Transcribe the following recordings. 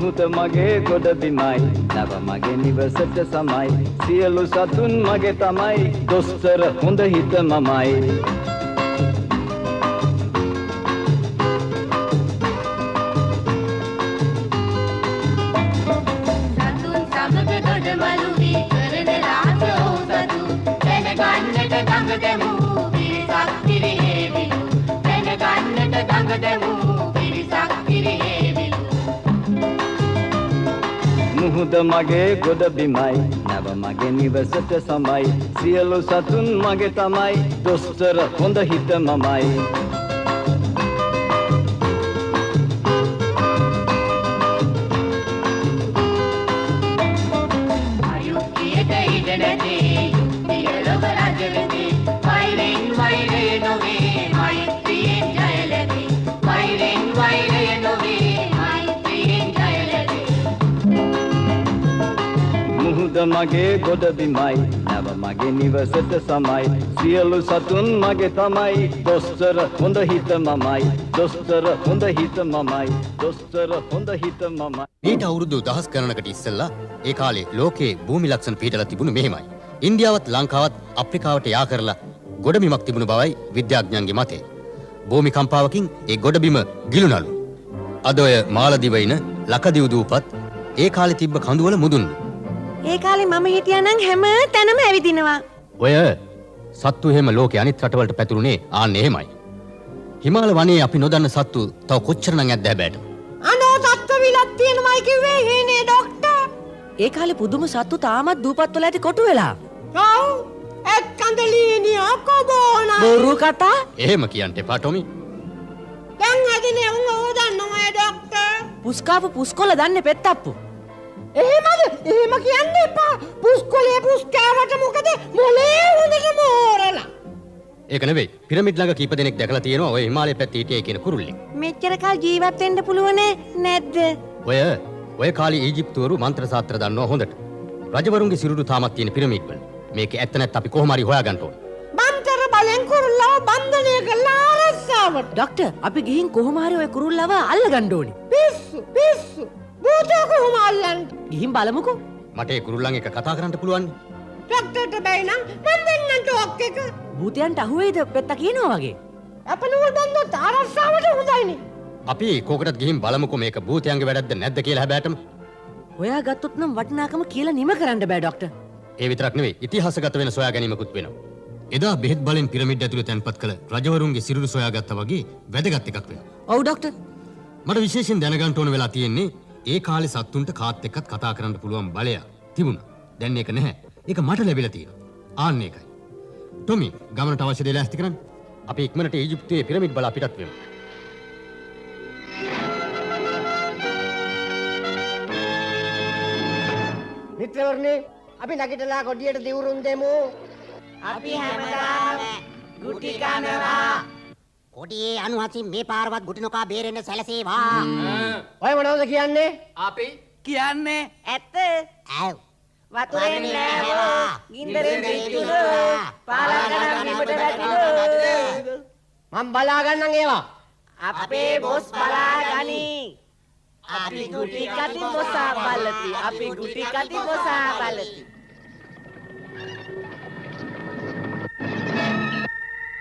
මුහුද මගේ ගොඩ බිමයි නව මගේ නිවසට සමයි සියලු සතුන් මගේ තමයි දොස්තර හොඳ හිත මමයි මුහුද මගේ ගොඩ බිමයි නව මගේ නිවසට සමයි සියලු සතුන් මගේ තමයි දොස්තර හොඳ හිත මමයි අයුක්තියට ඉඩ නැති යුක්තිය ලොව රජ වෙති වෛරෙන් වෛරය නොවේ මෛත්‍රියෙන් ජය ලැබේ වෛරෙන් වෛරය නොවේ මෛත්‍රියෙන් ජය ලැබේ මුහුද මගේ ගොඩ බිමයි නව මගේ නිවසට සමයි සියලු සතුන් මගේ තමයි දොස්තර හොඳ හිත මමයි දොස්තර හොඳ හිත මමයි දොස්තර හොඳ හිත මමයි ඊට අවුරුදු දහස් ගණනකට ඉස්සෙල්ලා ඒ කාලේ ලෝකේ භූමි ලක්ෂණ පිටලා තිබුණු මෙහෙමයි ඉන්දියාවත් ලංකාවත් අප්‍රිකාවට යා කරලා ගොඩබිමක් තිබුණු බවයි විද්‍යාඥයන්ගේ මතය භූමි කම්පාවකින් ඒ ගොඩබිම ගිලුණලු අද ඔය මාලදිවයින ලකදිව් දූපත් ඒ කාලේ තිබ්බ කඳුවල මුදුන්ලු ඒ කාලේ මම හිටියා නම් හැම තැනම ඇවිදිනවා. ඔය සත්තු එහෙම ලෝකේ අනිත් රටවලට පැතුරුනේ ආන්න එහෙමයි. හිමාල වනයේ අපි නොදන්න සත්තු තව කොච්චරනම් ඇද්ද හැබැයි. අනෝ සත්තු විලක් තියෙනවයි කිව්වේ හේනේ ડોක්ටර්. ඒ කාලේ පුදුම සත්තු තාමත් දූපත් වල ඇති කොටු වෙලා. ඔව්. එක්කන්දලීනිය කොබෝන. බොරු කතා. එහෙම කියන්න එපා ටොමි. දැන් ඇදිනේ උන් ඕදන්නවයි ડોක්ටර්. පුස්කාපු පුස්කොළ දන්නේ පෙත්තප්පු. එහෙමද? එහෙම කියන්න එපා. පුස්කොලේ පුස්කාවට මොකද මොලේ හොඳට මෝරලා. ඒක නෙවෙයි. පිරමිඩ් ළඟ කීප දෙනෙක් දැකලා තියෙනවා ඔය හිමාලය පැත්තේ හිටියේ කියන කුරුල්ලෙක්. මෙච්චර කල් ජීවත් වෙන්න පුළුවන් නැද්ද? ඔය කාලේ ඊජිප්තුවරු මන්ත්‍ර සාත්‍ර දන්නවා හොඳට. රජවරුන්ගේ සිරුරු තාමත් තියෙන පිරමිඩ් වල. මේක ඇත්ත නැත්නම් අපි කොහොම හරි හොයාගන්න ඕන. මන්ත්‍ර බලෙන් කුරුල්ලව බන්ධනය කළා ආරස්සාවට. ડોක්ටර් අපි ගිහින් කොහොම හරි ඔය කුරුල්ලව අල්ලගන්න ඕනේ. පිස්සු. බූතෝ කොහොම අල්ලන්නේ? ගිහින් බලමුකෝ. මට ඒ කුරුල්ලන් එක කතා කරන්න පුළුවන්. ડોක්ටර්ට බැයි නම් මම දෙන්නම් ටොක් එක. භූතයන්ට අහුවේද පෙත්ත කියනවා වගේ. අපනුවල් බන්දොත් ආරස්සාවට හොඳයිනේ. අපි කොකටත් ගිහින් බලමුකෝ මේක භූතයන්ගේ වැඩක්ද නැද්ද කියලා හැබැයිටම. හොයා ගත්තොත් නම් වටිනාකම කියලා නිම කරන්න බෑ ડોක්ටර්. ඒ විතරක් නෙවෙයි ඉතිහාසගත වෙන සොයා ගැනීමකුත් වෙනවා. එදා බෙහෙත් බලෙන් පිරමිඩ් ඇතුළේ තැන්පත් කළ රජවරුන්ගේ සිරුරු සොයාගත්තා වගේ වැදගත් එකක් වෙනවා. ඔව් ડોක්ටර්. මට විශේෂයෙන් දැනගන්න ඕන වෙලා තියෙන්නේ ඒ කාලේ සත්තුන්ට කාත් එක්කත් කතා කරන්න පුළුවන් බලය තිබුණා. දැන් ඒක නැහැ. ඒක මට ලැබිලා තියෙනවා. ආන්න ඒකයි. ටොමි ගමනට අවශ්‍ය දේ ලෑස්ති කරන්න. අපි ඉක්මනට ඊජිප්තුවේ පිරමිඩ් බලා පිටත් වෙමු. මිත්‍රවරුනි අපි නැගිටලා කොඩියට දිවුරුම් දෙමු. අපි හැමදාම ගුටි කනවා. කොඩියේ අනුහසින් මේ පාරවත් ගුටි නොකා බේරෙන්න සැලසේවා. ඔය මොනවද කියන්නේ? අපි කියන්නේ ඇත්ත. ඇව්. වතුරෙන් නෑවා. ගින්දරෙන් පිච්චුණා. පාලකඩම් බිමට වැටිලා. මම බලා ගන්නම් ඒවා. අපේ බොස් බලාගනි. අපි ගුටි කති මොසා බලති. අපි ගුටි කති මොසා බලති.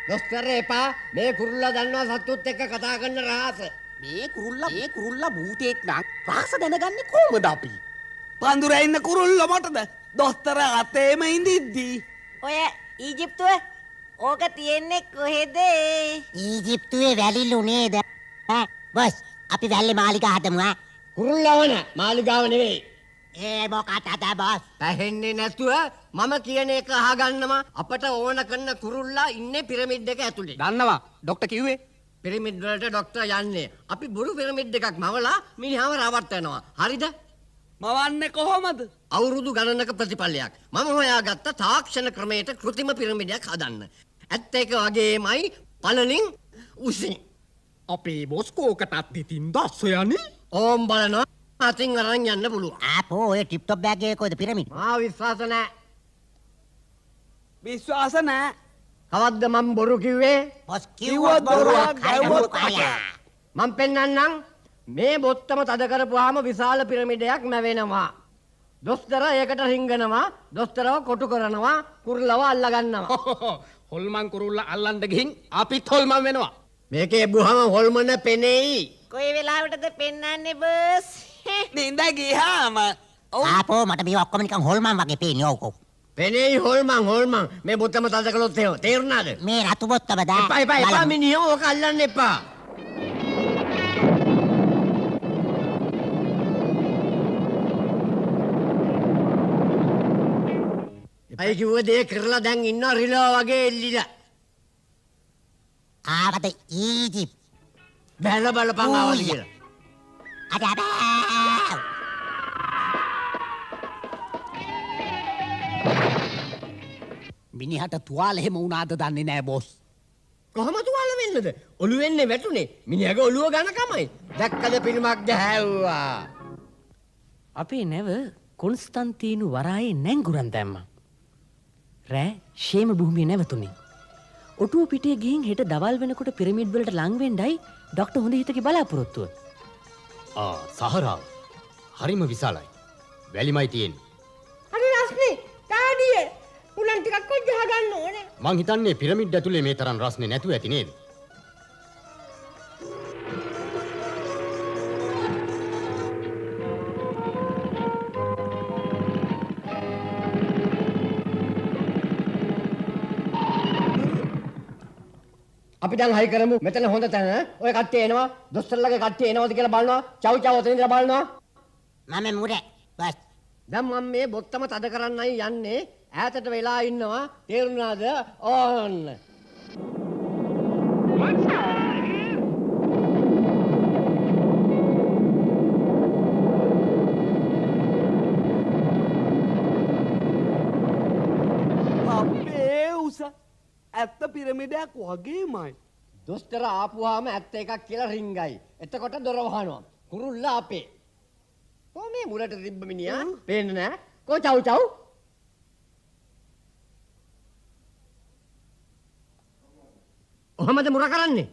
දොස්තර එපා මේ කුරුල්ලා දන්නවා සත්තුත් එක්ක කතා කරන රහස. මේ කුරුල්ලා භූතයෙක් නම් රහස දැනගන්නේ කොහොමද අපි? පඳුර ඉන්න කුරුල්ල මටද දොස්තර අතේම ඉඳිද්දී. ඔය ඊජිප්තුවේ ඕක තියෙන්නේ කොහෙද? ඊජිප්තුවේ වැලිලු නේද? බස් අපි වැල්ලේ මාලිගා හදමු ඈ. කුරුල්ලවන මාලිගාව නෙවෙයි. ඒ මොකටද බස්? පැහෙන්නේ නැතුව මම කියන එක අහගන්නම අපට ඕන කරන කුරුල්ලා ඉන්නේ පිරමිඩ් එක ඇතුලේ. දන්නවා ડોක්ටර් කිව්වේ පිරමිඩ් වලට ડોක්ටර් යන්නේ. අපි බුරු පිරමිඩ් එකක් මවලා මිනිහාව රවට්ටනවා. හරිද? මවන්නේ කොහොමද? අවුරුදු ගණනක ප්‍රතිඵලයක්. මම හොයාගත්ත තාක්ෂණ ක්‍රමයට කෘත්‍රිම පිරමිඩයක් හදන්න. ඇත්ත එක වගේමයි පළලින් උසින්. අපේ බොස් කෝකටත් ඉතින් දස් හොයන්නේ. ඕම් බලනවා. අතින් අරන් යන්න පුළුවන්. ආපෝ ඔය ටිප් টොප් බෑග් එකේ කොයිද පිරමිඩ්? මා විශ්වාස නැහැ. විශ්වාස නැහැ. කවද්ද මම බොරු කිව්වේ? බොස් කිව්වොත් බොරුවක් හරියට මම පෙන්නන්නම් මේ බොත්තම තද කරපුවාම විශාල පිරමිඩයක් නැවෙනවා. දොස්තර ඒකට රිංගනවා, දොස්තරව කොටු කරනවා, කුරුල්ලව අල්ල ගන්නවා. හොල්මන් කුරුල්ල අල්ලන්න ගිහින් අපිත් හොල්මන් වෙනවා. මේකේ බුහම හොල්මන පෙනෙයි. කොයි වෙලාවටද පෙන්වන්නේ බස්? නින්ද ගියාම ආපෝ මට මේ ඔක්කොම නිකන් හොල්මන් වගේ පේන්නේ ඕකෝ. පෙනෙයි හොල්මන්. මේ බොත්තම තද කළොත් එහෙම තේරුණාද? මේ රතු බොත්තම දා. එපා මිනිහෝ ඕක අල්ලන්න එපා. අයි කිව්ව දේ කරලා දැන් ඉන්නවා රිලෝ වගේ එල්ලිලා. ආවද ඊජිප්ට්. බැල බලපන් ආවද කියලා. අඩබෑ. මිනිහට තුවාල එහෙම වුණාද දන්නේ නෑ බොස්. කොහොම තුවාල වෙන්නද? ඔළුව වෙන්නේ වැටුනේ. මිනිහගේ ඔළුව ගණකමයි. දැක්කද පිළිමක් දැහැව්වා. අපේ නැව කොන්ස්ටන්තීනු වරායේ නැංගුරන් දැම්මා. රෑ ෂේම භූමියේ නැවතුනේ. ඔටුව පිටේ ගිහින් හෙට දවල් වෙනකොට පිරමිඩ් වලට ලං වෙන්නයි ડોක්ටර් හොඳ හිතකේ බලාපොරොත්තුව. සහරාව හරිම විශාලයි. වැලිමයි තියෙන්නේ. හරි රස්නේ තාඩිය උලන් ටිකක් කොච්ච ගන්න ඕනේ. මං හිතන්නේ පිරමිඩ් ඇතුලේ මේ තරම් රස්නේ නැතුව ඇති නේද? අපි දැන් හයි කරමු. මෙතන හොඳ තැන. ඔය කට්ටිය එනවා. දොස්තරලගේ කට්ටිය එනවද කියලා බලනවා. චව් ඔතන ඉඳලා බලනවා. මම මුරේ. බස්. දැන් මම මේ බොත්තම තද කරන්නයි යන්නේ. ඈතට වෙලා ඉන්නවා. තේරුණාද? ඕන්න. අපේ උස ඇත්ත පිරමිඩයක් වගේමයි. දොස්තර ආපුවාම ඇත්ත එකක් කියලා රින්ගයි. එතකොට දොර වහනවා. කුරුල්ල අපේ. කො මේ මුලට තිබ්බ මිනිහා පේන්නේ නැහැ. කො චව්. ඔහමද මුර කරන්නේ?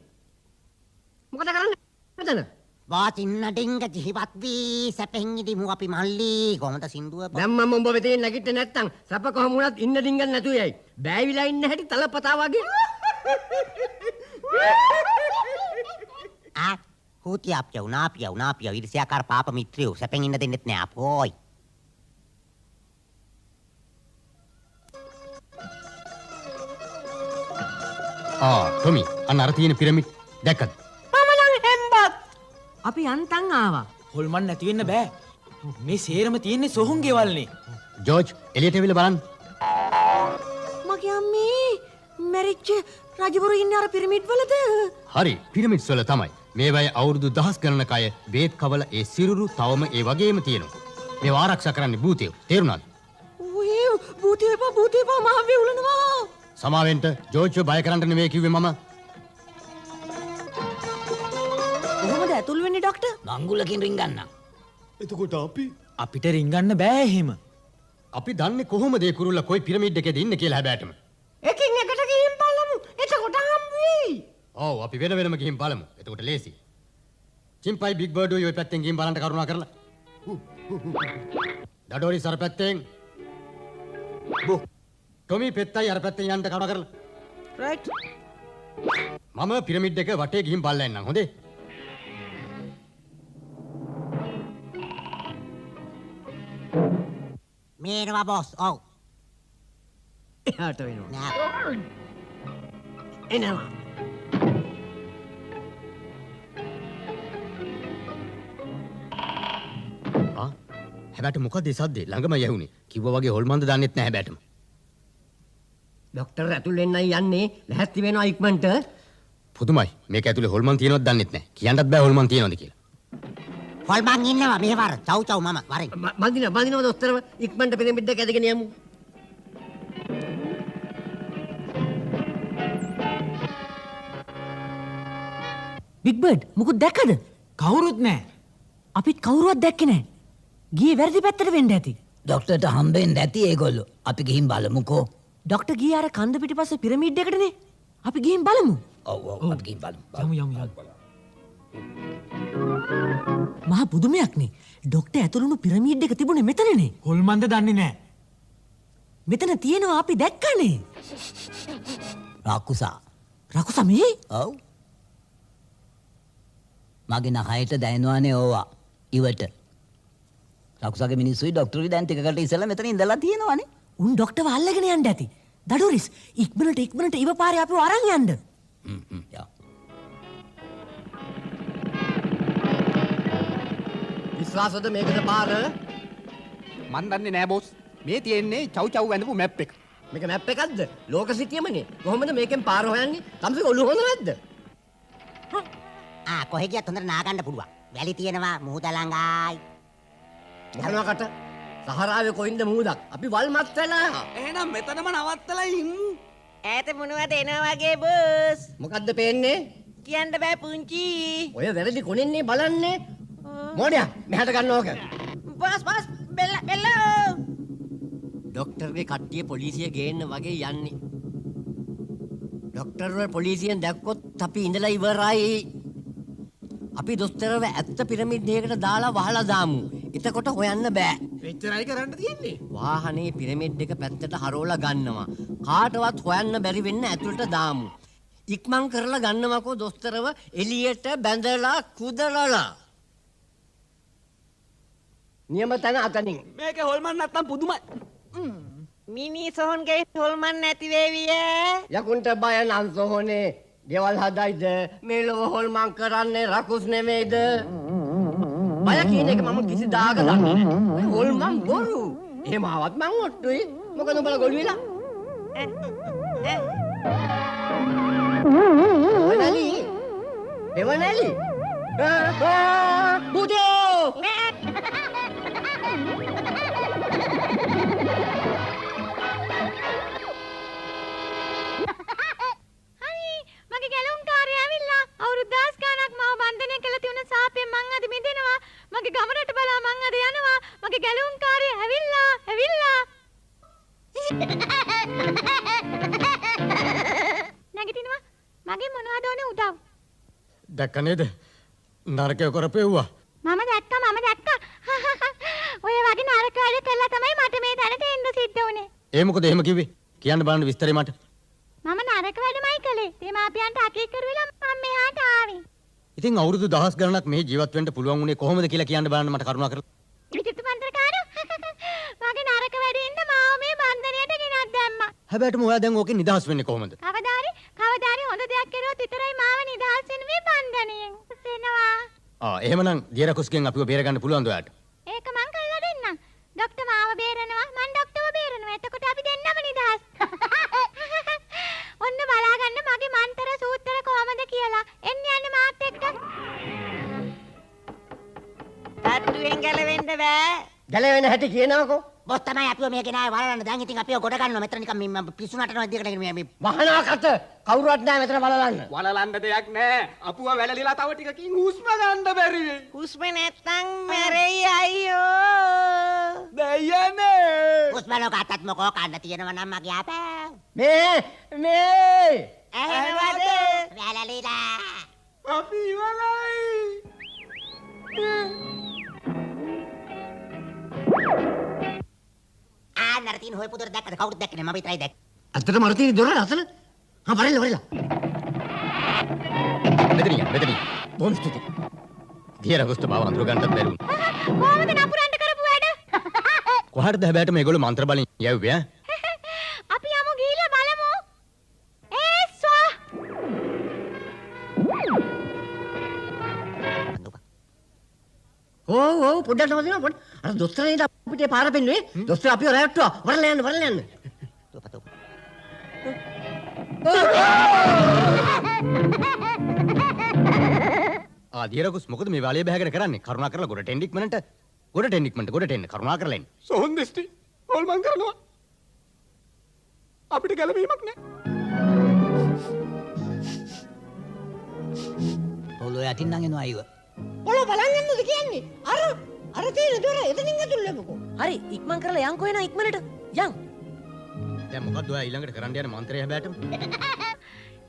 මොකද කරන්නේ? මෙතන. වාතින්න ඩිංග ජීවත් වී සැපෙන් ඉදිමු අපි මල්ලි කොහොමද සින්දුව දැන් මම උඹ වෙතේ නැගිටින්නේ නැත්තම් සැප කොහම වුණත් ඉන්න ඩිංගක් නැතු යයි. බෑවිලා ඉන්න හැටි තලපතා වගේ. හූති අප්පියව නාපියව ඉරිසියාකාර පාප මිත්‍රයෝ සැපෙන් ඉන්න දෙන්නෙත් නෑ අපෝයි. ටොමි අන්න අර තියෙන පිරමිඩ් දැක්කද? අපි යන්තම් ආවා. හොල්මන් නැති වෙන්න බෑ. මේ සේරම තියෙන්නේ සොහුන් ගෙවල්නේ. ජෝර්ජ් එළියට එවිල බලන්න. මගේ අම්මේ මැරිච්ච රජවරු ඉන්නේ අර පිරමිඩ් වලද? හරි පිරමිඩ්ස් වල තමයි. මේවයි අවුරුදු දහස් ගණනක අය බේත් කවල ඒ සිරුරු තවම ඒ වගේම තියෙනවා. මේව ආරක්ෂා කරන්නේ භූතයෝ. තේරුණාද? ඔය භූතයෝ මහ වෙවුලනවා. සමාවෙන්ට ජෝර්ජ් බය කරන්න නෙවෙයි කිව්වේ මම. කොහොමද ඇතුල් වෙන්නේ ડોක්ටර්? නංගුලකින් රින්ගන්න. එතකොට අපිට රින්ගන්න බෑ එහෙම. අපි දන්නේ කොහොමද ඒ කුරුල්ල කොයි පිරමිඩ් එකේද ඉන්නේ කියලා හැබෑටම. එකින් එකට ගිහින් බලමු. එතකොට හම් වෙයි. ඔව් අපි වෙන වෙනම ගිහින් බලමු. එතකොට ලේසි. චිම්පයි බිග් බර්ඩ් ඔය පැත්තෙන් ගිහින් බලන්න කරුණා කරලා. ඩඩෝරි සර පැත්තෙන්. ටොමි පෙත්තයි අර පැත්තෙන් යන්න කරුණා කරලා. රයිට්. මම පිරමිඩ් එක වටේ ගිහින් බලලා එන්නම් හොඳේ. මේනවා බොස්. ඔව්. එහාට වෙනවා. නෑ. එනවා. හැබැයි මොකද ඒ සද්දේ ළඟම යහුනේ. කිව්වා වගේ හොල්මන්ද දන්නෙත් නැහැ හැබැයිටම. ડોක්ටර් ඇතුල් වෙන්නයි යන්නේ. ලැහැත්ති වෙනවා ඉක්මනට. පුදුමයි. මේක ඇතුලේ හොල්මන් තියෙනවද දන්නෙත් නැහැ. කියන්නත් බෑ හොල්මන් තියෙනවද කියලා. හොල්මන් ඉන්නවා මේ වර. චව් මම වරෙන්. බඳිනවා දොස්තරව ඉක්මනට පිරමිඩ් එක ඇදගෙන යමු. බිග් බර්ඩ් මොකද දැක්කද? කවුරුත් නෑ. අපිත් කවුරුවත් දැක්කේ නැහැ. ගියේ වැරදි පැත්තට වෙන්න ඇති. ඩොක්ටර්ට හම්බෙන්න ඇති ඒගොල්ලෝ. අපි ගිහින් බලමුකෝ. ડોක්ටර් ගියේ අර කන්ද පිටිපස්සේ පිරමිඩ් එකටනේ. අපි ගිහින් බලමු. ඔව් අපි ගිහින් බලමු. යමු. මහා පුදුමයක්නේ. ඩොක්ටර් ඇතුළුණු පිරමීඩ් එක තිබුණේ මෙතනනේ. හොල්මන්ද දන්නේ නැහැ. මෙතන තියෙනවා අපි දැක්කනේ. රකුසා. රකුසා මේ? ඔව්. මගේ නහයට දැනෙනවානේ ඕවා. ඉවට. රකුසාගේ මිනිස්සුයි ડોක්ටර්වි දැන් ටිකකට ඉස්සෙල්ලා මෙතන ඉඳලා තියෙනවානේ. උන් ඩොක්ටර්ව අල්ලගෙන යන්න ඇති. දඩෝරිස් ඉක්මනට ඉව පාරේ අපිව අරන් යන්න. යා. විශ්වාසද මේකට පාර? මන් දන්නේ නෑ බොස්. මේ තියෙන්නේ චව් චව් වැඳපු මැප් එක. මේක මැප් එකක්ද? ලෝක සිටියමනේ. කොහොමද මේකෙන් පාර හොයන්නේ? තමසේ ඔළුව හොඳ නැද්ද? කොහෙ ගියත් හොඳට නාගන්න පුළුවන්. වැලි තියෙනවා මුහුද ළඟයි. මොනවාකට? සහරාවේ කොයින්ද මූදක්? අපි වල්මත් වෙලා. එහෙනම් මෙතනම නවත්තලා ඉමු. ඈත මොනවද එනවා වගේ බොස්? මොකද්ද පේන්නේ? කියන්න බෑ පුංචි. ඔය වැරදි කොනින්නේ බලන්නේ. මොඩියා මෙහාට ගන්න ඕක. බොස් බෙල්ල. ඩොක්ටර්ගේ කට්ටිය පොලිසිය ගේන්න වගේ යන්නේ. ඩොක්ටර්ව පොලිසියෙන් දැක්කොත් අපි ඉඳලා ඉවරයි. අපි දොස්තරව ඇත්ත පිරමිඩ් එකකට දාලා වහලා දාමු. එතකොට හොයන්න බෑ. එච්චරයි කරන්න තියෙන්නේ. වාහනේ පිරමිඩ් එක පැත්තට හරවලා ගන්නවා. කාටවත් හොයන්න බැරි වෙන්න ඇතුළට දාමු. ඉක්මන් කරලා ගන්නවකෝ දොස්තරව එළියට බැඳලා කුදරලා. නියම තැන අතනින්. මේක හොල්මන් නැත්තම් පුදුමයි. මිනිසොන්ගේ හොල්මන් නැති වේවිය. යකුන්ට බය නම් සොහොනේ. ගෙවල් හදයිද මේ ලොව හොල්මන් කරන්නේ රකුස් නෙමෙයිද? බය කියන එක මම කිසිදාක දන්නේ නැහැ. හොල්මන් බොරු. එහෙම ආවත් මං ඔට්ටුයි. මොකද උඹලා ගොළු වෙලා? එවනලි. බුදෝ! මගේ ගැලුම් කාර්යය ඇවිල්ලා අවුරුදු 10 ගාණක් මාව බන්ධනය කළා තියුණ සාපෙන් මං අද මිදෙනවා. මගේ ගමනට බලා මං අද යනවා. මගේ ගැලුම් කාර්යය ඇවිල්ලා. නැගිටිනවා. මගේ මොනවද ඕනේ උදව්? දැක්ක නේද? නරකය කරපෙව්වා. මම දැක්කා. ඔය වගේ නරක වැඩ කළා තමයි මට මේ තැනට එන්න සිද්ධ වුනේ. ඒ මොකද එහෙම කිව්වේ? කියන්න බලන්න විස්තරේ මට. මම නරක වැඩමයි කළේ. දෙමාපියන්ට අකීකරු වෙලා මම මෙහාට ආවේ. ඉතින් අවුරුදු 10 ගණනක් මේ ජීවත් වෙන්න පුළුවන් උනේ කොහොමද කියලා කියන්න බලන්න මට කරුණාකරලා. විචිත්‍ර මන්ත්‍රකාරෝ මගේ නරක වැඩින්ද මාව මේ බන්ධනයට ගෙනත් දැම්මා. හැබැයිටම ඔයා දැන් ඕකෙන් නිදහස් වෙන්නේ කොහොමද? කවදාරි හොඳ දෙයක් කරුවොත් විතරයි මාව නිදහස් වෙන මේ බන්ධනයෙන්. වෙනවා. එහෙමනම් දියරකුස්ගෙන් අපිව බේරගන්න පුළුවන්ද ඔයාට? ඒක මං කළා දෙන්නම්. ડોක්ටර් මාව බේරනවා මං ડોක්ටර්ව බේරනවා. එතකොට අපි දෙන්නම නිදහස්. ඔන්න බලාගන්න මගේ මන්තර සූත්‍ර කොහමද කියලා. එන්න යන්න මාත් එක්ක. තට්ටුවෙන් ගැලවෙන්න බෑ. ගැලවෙන හැටි කියනවකෝ. බොස් තමයි අපිව මේ ගෙනාවේ වලන්න. දැන් ඉතින් අපිව ගොඩ ගන්නවා. මෙතන නිකන් මේ පිස්සු නටනවා විදිහකට මේ වහනවා කට. කවුරුවත් නැහැ මෙතන බලන්න. වලලන්න දෙයක් නෑ. අපුව වැළලිලා තව ටිකකින් හුස්ම ගන්න බැරි වෙයි. හුස්ම නැත්තම් මැරෙයි අයියෝ. දෙයනේ. උස්මනෝ කාටත් මොකෝ කන්න තියෙනවා නම් මගේ අපෑ. මේ ඇහෙනවද? වැලලිලා. අපි ඉවරයි. නරතින් හොය පුදුර දැක්කද? කවුරුත් දැක්කේ නෑ. මම විතරයි දැක්කේ. ඇත්තටම අර තියෙන දොර අතන. වරෙල්ලා. මෙතනින්. බොම් ස්තුති. දියරකුස්ට මාව අඳුර ගන්නත් බැරි වුණා. කොහොමද නපුරන්ට කරපු වැඩ? කොහටද හැබැයිට මේගොල්ලෝ මන්ත්‍ර බලෙන් යව්වේ ඈ? අපි යමු ගිහිල්ලා බලමු. ඒස්වා. ඕ පොඩ්ඩක් නවතිනවා පොඩ්ඩ. අර දොස්තර නේද අපිට පාර පෙන්නුවේ? දොස්තර අපිව රැවට්ටුවා. වරලා යන්න. තෝපතෝ. දියරකුස් මොකද මේ වලේ බහගෙන කරන්නේ? කරුණාකරලා ගොඩට එන්න ඉක්මනට. ගොඩට එන්න කරුණාකරලා එන්න. සෝන් දිස්ටි හොල්මන් කරනවා. අපිට ගැලවීමක් නෑ. පොළොව යටින් නම් එනවා අයිව. පොළොව බලන් යන්නද කියන්නේ? අර තියෙන දොර එතනින් ඇතුල් වෙමුකෝ. හරි ඉක්මන් කරලා යන්කෝ එන ඉක්මනට. යන්. දැන් මොකද්ද ඔයා ඊළඟට කරන්න යන මන්ත්‍රය හැබැයිටම?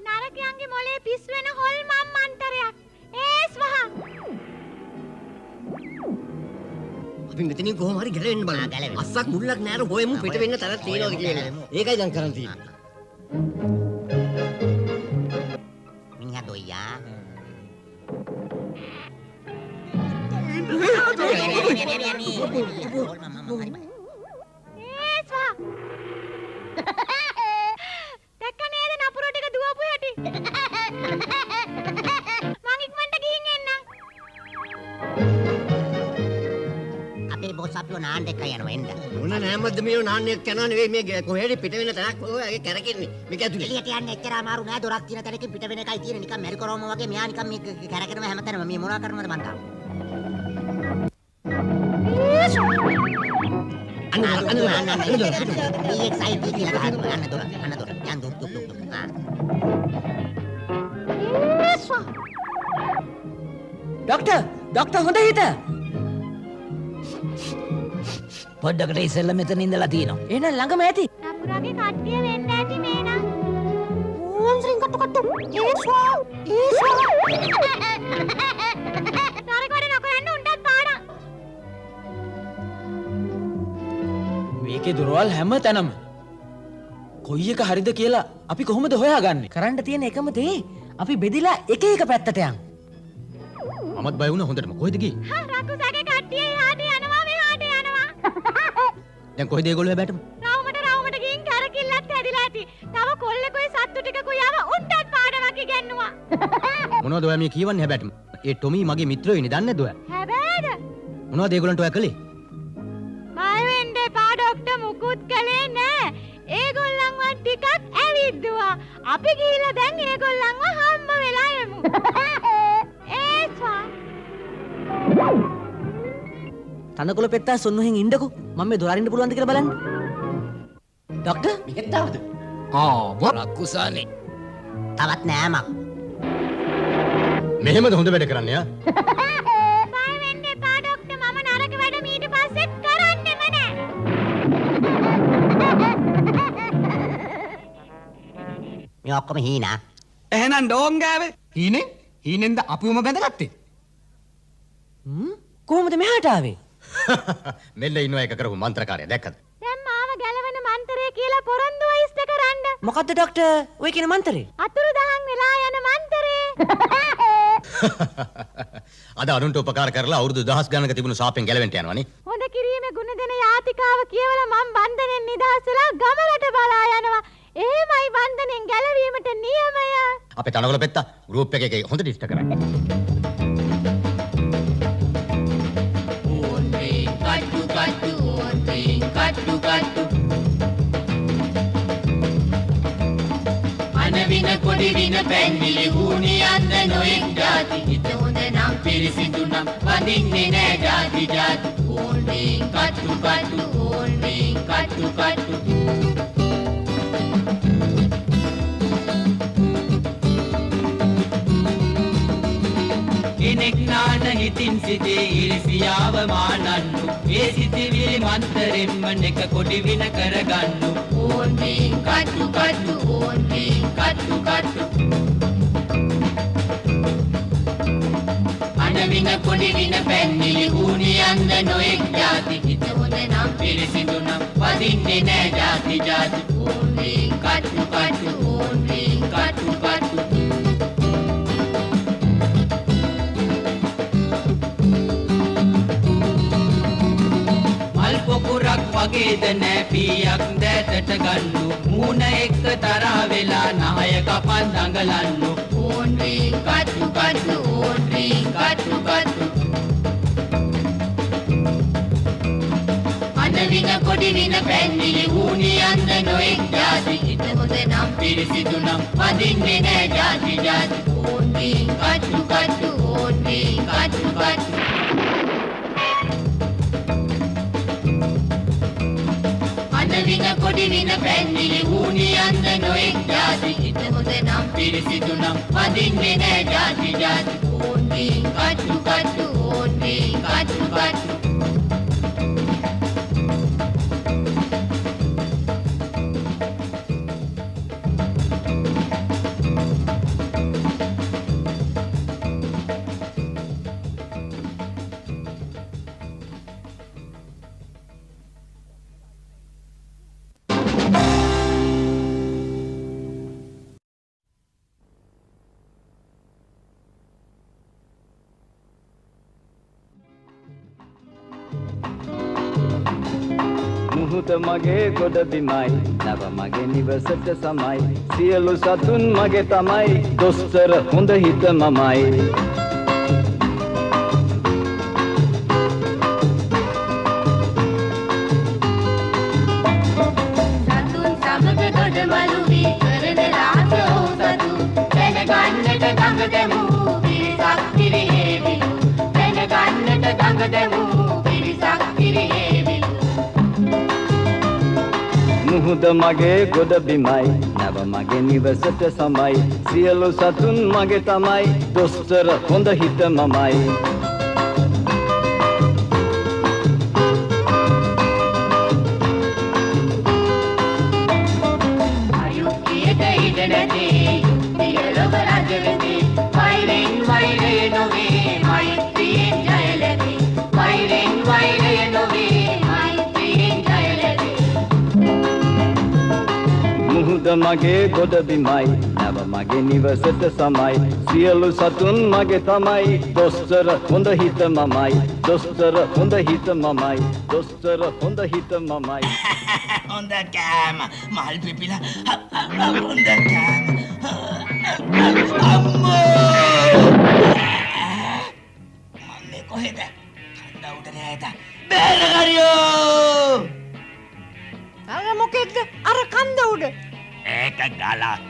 නරකයන්ගේ මොලේ පිස් වෙන හොල්මන් මන්තරයක්. ඒස් වහ. අපි මෙතනින් කොහොම හරි ගැලවෙන්න බලමු. අස්සක් මුල්ලක් නෑර හොයමු පිට වෙන්න තරක් තියනවාද කියලා. ඒකයි දැන් කරන් තියෙන්නේ. මිනිහා දොයියා. දැක්ක නේද නපුර ටික දුවපු හැටි? මං ඉක්මනට ගිහින් එන්නම්. අපේ බොස් අපිව නාන්න එක්ක යනවා එන්න. මොන නෑමද්ද මේ නාන්නෙක් යනවා නෙවෙයි මේ කොහෙද පිට වෙන තැනක් ඔය කැරකෙන්නේ. මේක ඇතුලේ. එළියට යන්න එච්චර අමාරු නෑ දොරක් තියෙන තැනකින් පිට වෙන එකයි තියෙන්නේ. නිකන් මැරි කරවම වගේ මෙයා නිකන් මේ කැරකෙනවා හැමතැනම. මේ මොනවා කරනවද මන් තාම. අන්න EXID කියලා ගහනවා. අන්න දොර. යන් දුක්. ඩොක්ටර් හොඳ හිත. පොඩ්ඩකට ඉස්සෙල්ලා මෙතන ඉඳලා තියෙනවා. එහෙනම් ළඟම ඇති. නපුරගේ කට්ටිය වෙන්න ඇති මේ නම්. ඕන්සරින් කට්ටු. තරක වැඩ නොකරන්න උන්ටත් පාඩම්. මේකේ දොරවල් හැම තැනම කොයි එක හරිද කියලා අපි කොහොමද හොයාගන්නේ? කරන්න තියෙන එකම දේ අපි බෙදිලා එක පැත්තට යන්. මමත් බය වුණා හොඳටම. කොහෙද ගියේ? රකුසගේ කට්ටිය එහාට යනවා මෙහාට යනවා. දැන් කොහෙද ඒගොල්ලෝ බැටම? රවුමට ගිහින් කරකිල්ලත් හැදිලා ඇති. තව කොල්ලෙකුයි සත්තු ටිකකුයි ආව උන්ටත් පාඩමක් ඉගෙනුවා. මොනවද ඔයා මේ කියවන්නේ හැබැටම? ඒ ටොමි මගේ මිත්‍රයෝනේ දන්නේ නැද්ද ඔයා? හැබැයිද? මොනවද ඒගොල්ලන්ට ඔයා කළේ? බය වෙන්න එපා ඩොක්ටර් මුකුත් කළේ නෑ. ඒගොල්ලන්ව ටිකක් ඇවිද්දුවා. අපි ගිහිල්ලා දැන් ඒගොල්ලන්ව හම්බ වෙලා යමු. ඒස්වා. තනකොළ පෙත්තා සොන්නුහෙන් ඉන්නකෝ. මම මේ දොර අරින්න පුළුවන්ද කියලා බලන්න. ඩොක්ටර් මේකත් ආවද? රක්කුසානේ. තවත් නෑ මම. මෙහෙමද හොඳ වැඩ කරන්නේ ආ? බය වෙන්න එපා ඩොක්ටර් මම නරක වැඩ ඊට පස්සෙත් කරන්නෙම නෑ. මේ ඔක්කොම හීනා. එහෙනම් ඩෝන් ගෑවේ. හීනෙන්ද අපිවම බැඳගත්තේ. කොහොමද මෙහාට ආවේ? මෙල්ල ඉන්නවා එක කරපු මන්ත්‍රකාරයා දැක්කද? දැන් මාව ගැලවෙන මන්තරේ කියලා පොරොන්දුව ඉස්ත කරන්න. මොකද්ද ඩොක්ටර්? ඔය කියන මන්තරේ? අතුරුදහන් වෙලා යන මන්තරේ. අද අනුන්ට උපකාර කරලා අවුරුදු 1000 ගණනක තිබුණු සාපෙන් ගැලවෙන්න යනවනේ. හොඳ කිරීමේ ගුණ දෙන යාතිකාව කියවලා මම බන්ධනෙන් නිදහස් වෙලා ගමලට බලා යනවා. එහෙමයි බන්ධනෙන් ගැලවීමට නියමය. අපේ තනකොළ පෙත්තා ගෲප් එකේ හොඳට ඉෂ්ට කරන්නේ. කට්ටු අනවින කොඩි වින පැන්විලි හුණි අන්න නොෙක් ජාති හිත හොඳ නම් පිරිසිදු නම් වදින්නේ නෑ ජාති ජාති ඕල්මේ කට්ටු ඕල්මේ කට්ටු කෙනෙක් නාන හිතින් සිතේ ඉරිසියාව මානන්නු ඒ සිතිවිලි මන්තරෙන්ම නෙක කොඩි වින කරගන්නු ඕල්මේ කට්ටු ඕල්මේ කට්ටු අනවින කොඩි වින පැන්නිලි හුණි අන්න නොෙක් ජාති හිත හොඳ නම් පිරිසිදු නම් වදින්නේ නෑ ජාති ජාති ඕල්මේ කට්ටු ඕල්මේ කට්ටු පොකුරක් වගේද නෑ පීයක් දැතට ගන්නු මූණ එක්ක තරහ වෙලා නහය කපන් දඟලන්නු ඕන්වේ කට්ටු ඕන්වේ කට්ටු අනවින කොඩි වින පැන්නිලි හුණි අන්න නොෙක් ජාති හිත හොඳ නම් පිරිසිදු නම් වදින්නේ නෑ ජාති ජාති ඕන්වේ කට්ටු ඕන්වේ කට්ටු අනවින කොඩි වින පැන්නිලි හුණි අන්න නොෙක් ජාති හිත හොඳ නම් පිරිසිදු නම් වදින්නේ නෑ ජාති ජාති ඕන්වේ කට්ටු ඕන්වේ කට්ටු මුහුද මගේ ගොඩ බිමයි නැව මගේ නිවසට සමයි සියලු සතුන් මගේ තමයි දොස්තර හොඳ හිත මමයි සතුන් සමග ගොඩමලු වී කරන රාජෝ සතු දැනගන්නට ගඟ දෙමු පිරිසක් පිරිහෙවිලු දැනගන්නට ගඟ දෙමු පිරිසක් පිරිහෙවිලු මුහුද මගේ ගොඩ බිමයි නැව මගේ නිවසට සමයි සියලු සතුන් මගේ තමයි දොස්තර හොඳ හිත මමයි අයුක්තියට ඉඩ නැති යුක්තියලව රජ වෙති වෛරෙන් වෛරය නොවේ මෛත්‍රියෙන් ජය ලැබේ වෛරෙන් වෛරය නොවේ මෛත්‍රියෙන් ජය ලැබේ මුහුද මගේ ගොඩ බිමයි නැව මගේ නිවසට සමයි සියලු සතුන් මගේ තමයි දොස්තර හොඳ හිත මමයි දොස්තර හොඳ හිත මමයි දොස්තර හොඳ හිත මමයි හොඳ කෑම මල් පිපිලා හොඳ කෑම අම්මෝ මන්නේ කොහෙද කන්ද උඩ නේද බේරගරියෝ අර මොකෙද්ද අර කන්ද උඩ ඒක ගලක්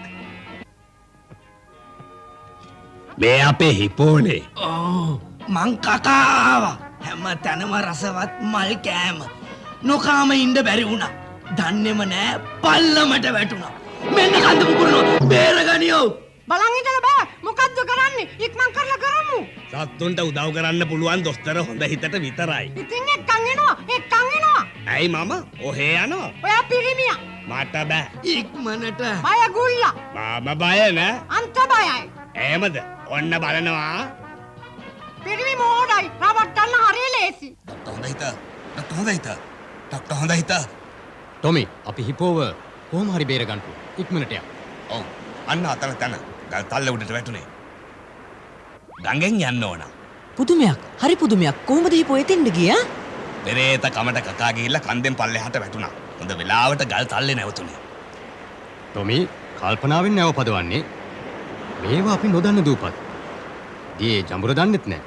මේ අපේ හිපෝනේ මං කකාව හැම තැනම රසවත් මල් කෑම නොකාම ඉන්න බැරි වුණා දන්නේම නෑ පල්ලමට වැටුණා මෙන්න කන්ද පුපුරනවා බේරගනියෝ බලන් ඉඳලා බෑ මොකද්ද කරන්නේ ඉක්මන් කරලා කරමු සත්තුන්ට උදව් කරන්න පුළුවන් දොස්තර හොඳ හිතට විතරයි ඉතින් එක්කන් එනවා ඇයි මම ඔහේ යනවා ඔයා පිරිමියා මට බෑ ඉක්මනට බය ගුල්ලා මම බය නෑ අන්ත බයයි එහෙමද ඔන්න බලනවා පිරිමි මෝඩයි රවට්ටන්න හරිය ලේසි ඩොක්ටර් හොඳ හිත ටොමි අපි හිපෝව කොහොම හරි බේරගන්න ඉක්මනට යන්න ඔව් අන්න අතන තන ගල් තල්ල උඩට වැටුනේ ගංගෙන් යන්න ඕන පුදුමයක් හරි පුදුමයක් කොහොමද හිපෝ එතෙන්ද ගියා පෙරේත කමට කකා ගිහිල්ලා කන්දෙන් පල්ලෙහාට වැටුණා හොඳ වෙලාවට ගල් තල්ලේ නැවතුනේ ටොමි කල්පනාවෙන් නැව පදවන්නේ මේවා අපි නොදන්න දූපත් දී ජඹුර දන්නෙත් නෑ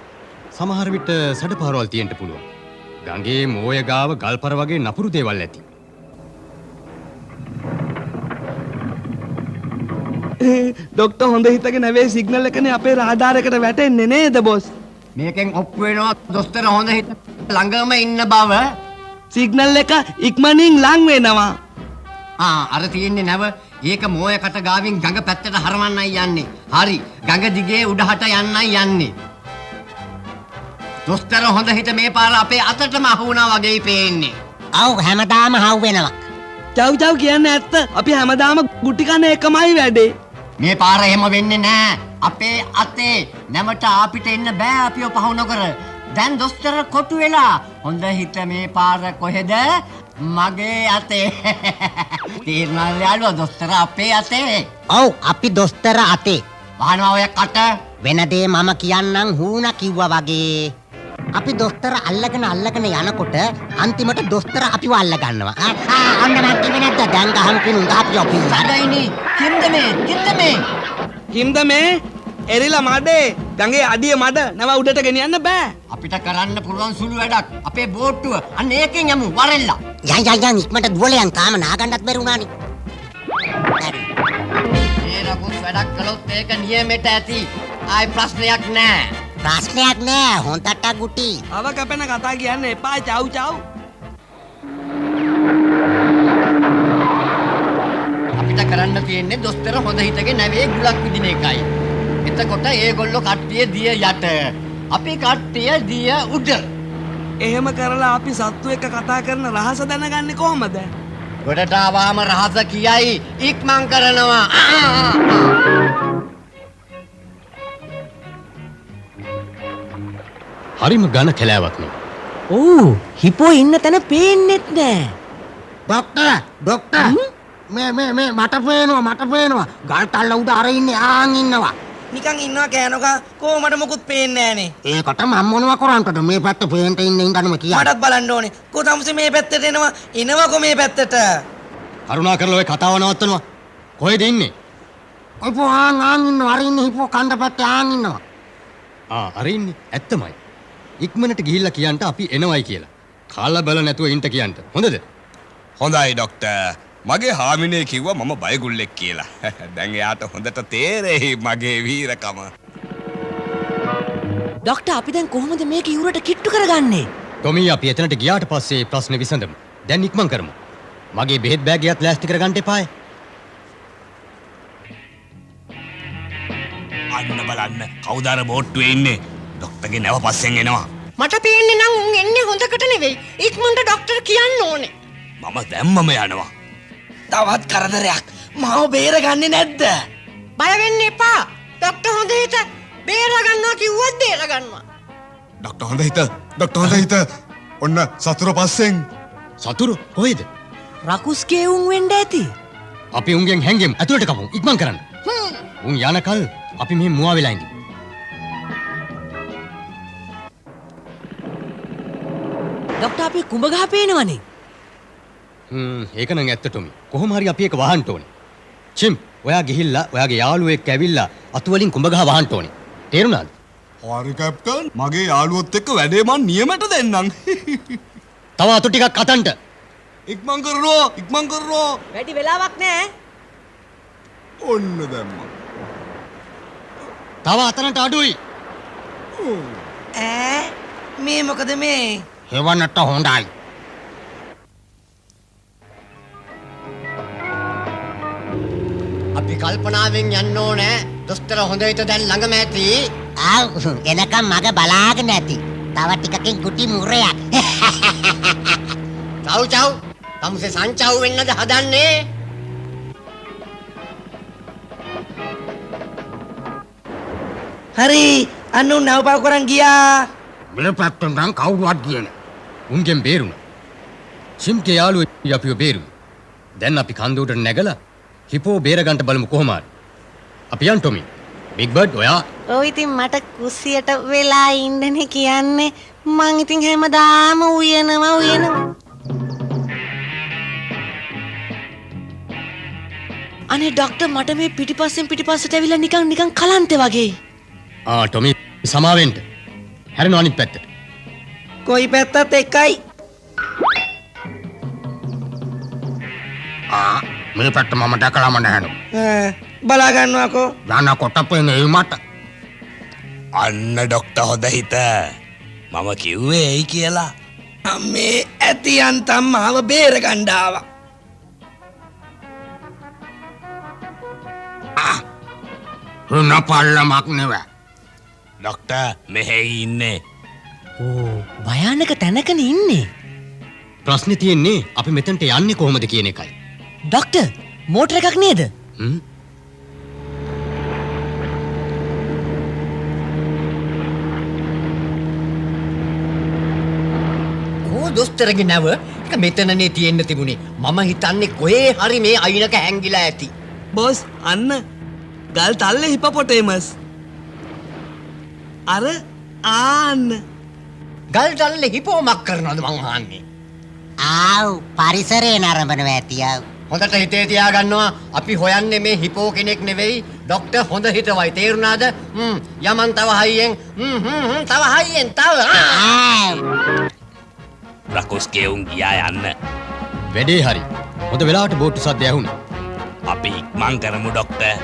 සමහර විට සැඩපාරවල් තියෙන්න පුළුවන් ගඟේ මෝය ගාව ගල්පර වගේ නපුරු දේවල් ඇති ඩොක්ටර් හොඳ හිතගේ නැවේ සිග්නල් එකනේ අපේ රාඩාර එකට වැටෙන්නේ නේද බොස් මේකෙන් ඔප්පු වෙනවා දොස්තර හොඳ හිත ළඟම ඉන්න බව සිග්නල් එක ඉක්මනින් ලං වෙනවා අර තියෙන්නේ නැව ඒක මෝයකට ගාවින් ගඟ පැත්තට හරවන්නයි යන්නේ හරි ගඟ දිගේ උඩහට යන්නයි යන්නේ දොස්තර හොඳ හිත මේ පාර අපේ අතටම අහු වුණා වගේ පේන්නේ ඔව් හැමදාම හවු වෙනවා චව් කියන්නේ ඇත්ත අපි හැමදාම ගුටි කන එකමයි වැඩේ මේ පාර එහෙම වෙන්නේ නෑ අපේ අතේ නැමට අපිට එන්න බෑ අපිව පහු නොකර දැන් දොස්තර කොටු වෙලා හොඳ හිත මේ පාර කොහෙද මගේ අතේ තීරණාල යාළුවා දොස්තර අපේ අතේ ඔව් අපි දොස්තර අතේ වහනවා ඔය කට වෙන දේ මම කියන්නම් හූන කිව්වා වගේ අපි දොස්තර අල්ලගෙන යනකොට අන්තිමට දොස්තර අපිව අල්ල ගන්නවා අන්න මම කිව්වේ නැද්ද දැන් ගහමු කිනුන් අපි ඔපි සඩයිනි කිම්ද මේ එරිලා මඩේ ගඟේ අඩිය මඩ නැව උඩට ගෙනියන්න බෑ අපිට කරන්න පුළුවන් සුළු වැඩක් අපේ බෝට්ටුව අන්න ඒකෙන් යමු වරෙල්ලා යන් ඉක්මනට දුවලයන් තාම නාගන්නත් බැරි වුණානේ ඒ රකුස් වැඩක් කළොත් ඒක නියමෙට ඇති ආයි ප්‍රශ්නයක් නෑ හොන්තට්ට ගුටි අව කැපෙන කතා කියන්න එපා චව් අපිට කරන්න තියෙන්නේ දොස්තර හොඳ හිතගේ නැවේ ගුලක් විදින එකයි එතකොට ඒගොල්ලෝ කට්ටිය දිය යට අපි කට්ටිය දිය උඩ එහෙම කරලා අපි සත්තු එක්ක කතා කරන රහස දැනගන්නේ කොහමද ගොඩට ආවම රහස කියයි ඉක්මන් කරනවා හරිම ඝන කැලෑවක් නේ ඔව් හිපෝ ඉන්න තැන පේන්නෙත් නෑ ඩොක්ටර් මේ මට පේනවා ගල් තල්ල උඩ අර ඉන්නේ ආන් ඉන්නවා නිකන් ඉන්නවා කෑනෝකා කොහමද මොකුත් පේන්නේ නැහනේ. ඒකට මම මොනවා කරන්නද මේ පැත්ත පේන්න ඉන්නේ ඉඳන්ම කියන්නේ. මටත් බලන්න ඕනේ. කො තමුසේ මේ පැත්තට එනවකෝ මේ පැත්තට. කරුණා කරලා ඔය කතාව නවත්තනවා. කොහෙද ඉන්නේ? හිපෝ ආන් ඉන්නවා. අර ඉන්නේ හිපෝ කන්ද පැත්තේ ආන් ඉන්නවා. අර ඉන්නේ ඇත්තමයි. ඉක්මනට ගිහිල්ලා කියන්න අපි එනවයි කියලා. කාලා බල නැතුව ඉන්න කියන්න. හොඳද? හොඳයි ඩොක්ටර්. මගේ හාමිනේ කිව්වා මම බයගුල්ලෙක් කියලා. දැන් එයාට හොඳට තේරෙයි මගේ වීරකම. ડોක්ටර් අපි දැන් කොහොමද මේක ඉවුරට කිට්ටු කරගන්නේ? ටොමි අපි එතනට ගියාට පස්සේ ප්‍රශ්නේ විසඳමු. දැන් ඉක්මන් කරමු. මගේ බෙහෙත් බෑගයත් ලෑස්ති කරගන්න එපායි. අන්න බලන්න කවුද අර බෝට්ටුවේ ඉන්නේ? ඩොක්ටර්ගේ නැව පස්සෙන් එනවා. මට පේන්නේ නම් උන් එන්නේ හොඳකට නෙවෙයි. ඉක්මනට ડોක්ටර් කියන්න ඕනේ. මම දැම්මම යනවා. තවත් කරදරයක්. මාව බේරගන්නේ නැද්ද? බය වෙන්න එපා. ડોක්ටර් හොඳ හිත බේර ගන්නවා කිව්වොත් බේර ගන්නවා. ඩොක්ටර් හොඳ හිත. ඩොක්ටර් හොඳ හිත. ඔන්න සතුරු පස්සෙන්. සතුරු කොහෙද? රකුස්ගේ උන් වෙන්න ඇති. අපි උන්ගෙන් හැංගෙමු. ඇතුළට කපමු. ඉක්මන් කරන්න. උන් යනකල් අපි මෙහෙම මුවා වෙලා ඉඳිමු. ડોක්ටර් අපි කුඹ ගහ පේනවනේ. ඒක නම් ඇත්ත ටොමි. කොහොම හරි අපි ඒක වහන්න ඕනේ. චිම්, ඔයා ගිහිල්ලා ඔයාගේ යාළුවෙක් ඇවිල්ලා අතු වලින් කුඹ ගහ වහන්න ඕනේ. තේරුණාද? හරි කැප්ටන්. මගේ යාළුවොත් එක්ක වැඩේ මන් නියමයට දෙන්නම්. තව අතු ටිකක් අතන්ට. ඉක්මන් කරනවා. ඉක්මන් කරනවා. වැඩි වෙලාවක් නෑ. ඔන්න දැම්මා. තව අතනට අඩුයි. මේ මොකද මේ? හෙවන්නට හොඳයි. අපි කල්පනාවෙන් යන්න ඕනේ. දොස්තර හොඳ හිත දැන් ළඟම ඇති. ආව් එනකම් මග බලාගෙන ඇති. තව ටිකකින් කුටි මුරයක්. Ciao ciao. තමුසේ සංචව් වෙන්නද හදන්නේ? හරි අන්නු නැවපව කරන් ගියා. මේ පැත්තෙන් නම් කවුරුවත් ගියේ නෑ. උන්ගෙන් බේරුණා. චිම්ගේ යාළුවෙක් අපිව බේරුවා. දැන් අපි කන්ද උඩට නැගලා හිපෝ බේරගන්න බලමු කොහොම හරි. අපි යන් ටොමි. බිග් බර්ඩ් ඔයා. ඔය ඉතින් මට කුස්සියට වෙලා ඉන්නනේ කියන්නේ. මං ඉතින් හැමදාම උයනවා. අනේ ડોක්ටර් මට මේ පිටිපස්සෙන් පිටිපස්සට ඇවිල්ලා නිකන් කලන්තේ වගේ. ටොමි සමාවෙන්න. හැරෙනවා අනිත් පැත්තට. කොයි පැත්තත් එකයි. මේ පැත්ත මම දැකලාම නැහනු. බලා ගන්නවාකෝ. යනකොට පේන්නේ මට. අන්න ඩොක්ටර් හොඳ හිත. මම කිව්වේ ඇයි කියලා. මේ ඇති යන්තම් මාව බේරගන්න ආවා. හුන පල්ලමක් නෙවෙයි. ඩොක්ටර් මෙහෙ ඉන්නේ. ඕ භයානක තැනකනේ ඉන්නේ. ප්‍රශ්නේ තියෙන්නේ අපි මෙතනට යන්නේ කොහොමද කියන එකයි. ડોක්ටර් මෝටර එකක් නේද? දොස්තරගේ නැව එක මෙතනනේ තියෙන්න තිබුණේ. මම හිතන්නේ කොහේ හරි මේ අයිනක හැංගිලා ඇති. බොස් අන්න ගල් තල්ලේ හිපපොටේමස්. අර ආන්න ගල් තල්ලේ හිපෝමක් කරනවද මං අහන්නේ. ආව් පරිසරේ නරඹනවා ඇති ආව්. හොඳට හිතේ තියාගන්නවා අපි හොයන්නේ මේ හිපෝ කෙනෙක් නෙවෙයි ડોක්ටර් හොඳ හිතවයි. තේරුණාද? යමන් තව හයියෙන් තව හයියෙන් තව රකුස්ගේ උන් ගියා යන්න. වැඩේ හරි. හොඳ වෙලාවට බෝට්ටු සද්ද ඇහුණා. අපි ඉක්මන් කරමු ඩොක්ටර්.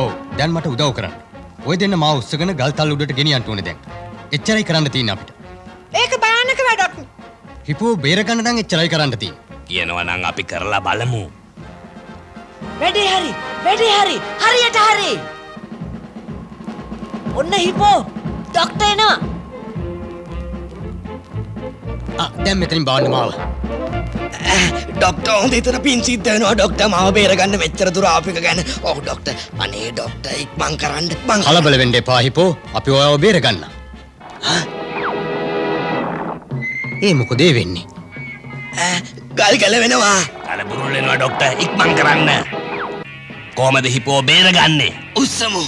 ඔව් දැන් මට උදව් කරන්න. ඔය දෙන්න මාව උස්සගෙන ගල් තල්ල උඩට ගෙනියන්න ඕනේ දැන්. එච්චරයි කරන්න තියෙන්නේ අපිට. ඒක භයානක වැඩක්. හිපෝ බේරගන්න නම් එච්චරයි කරන්න තියෙන්නේ. කියනවා නම් අපි කරලා බලමු. වැඩේ හරි. හරියට හරි. ඔන්න හිපෝ. ડોක්ටර් එනවා. දැන් මෙතනින් බාන්න මාව. ડોක්ටර් හොඳ හිතට පින් සිද්ධ වෙනවා. ડોක්ටර් මාව බේරගන්න මෙච්චර දුර ආපු එක ගැන. ඔව් ડોක්ටර්. අනේ ડોක්ටර් ඉක්මන් කරන්න. කලබල වෙන්න එපා හිපෝ. අපි ඔයාව බේරගන්න. මොකද ඒ වෙන්නේ? ගල් ගැලවෙනවා. කලබුරුල් වෙනවා ඩොක්ටර්. ඉක්මන් කරන්න. කොහමද හිපෝ බේරගන්නේ? උස්සමු.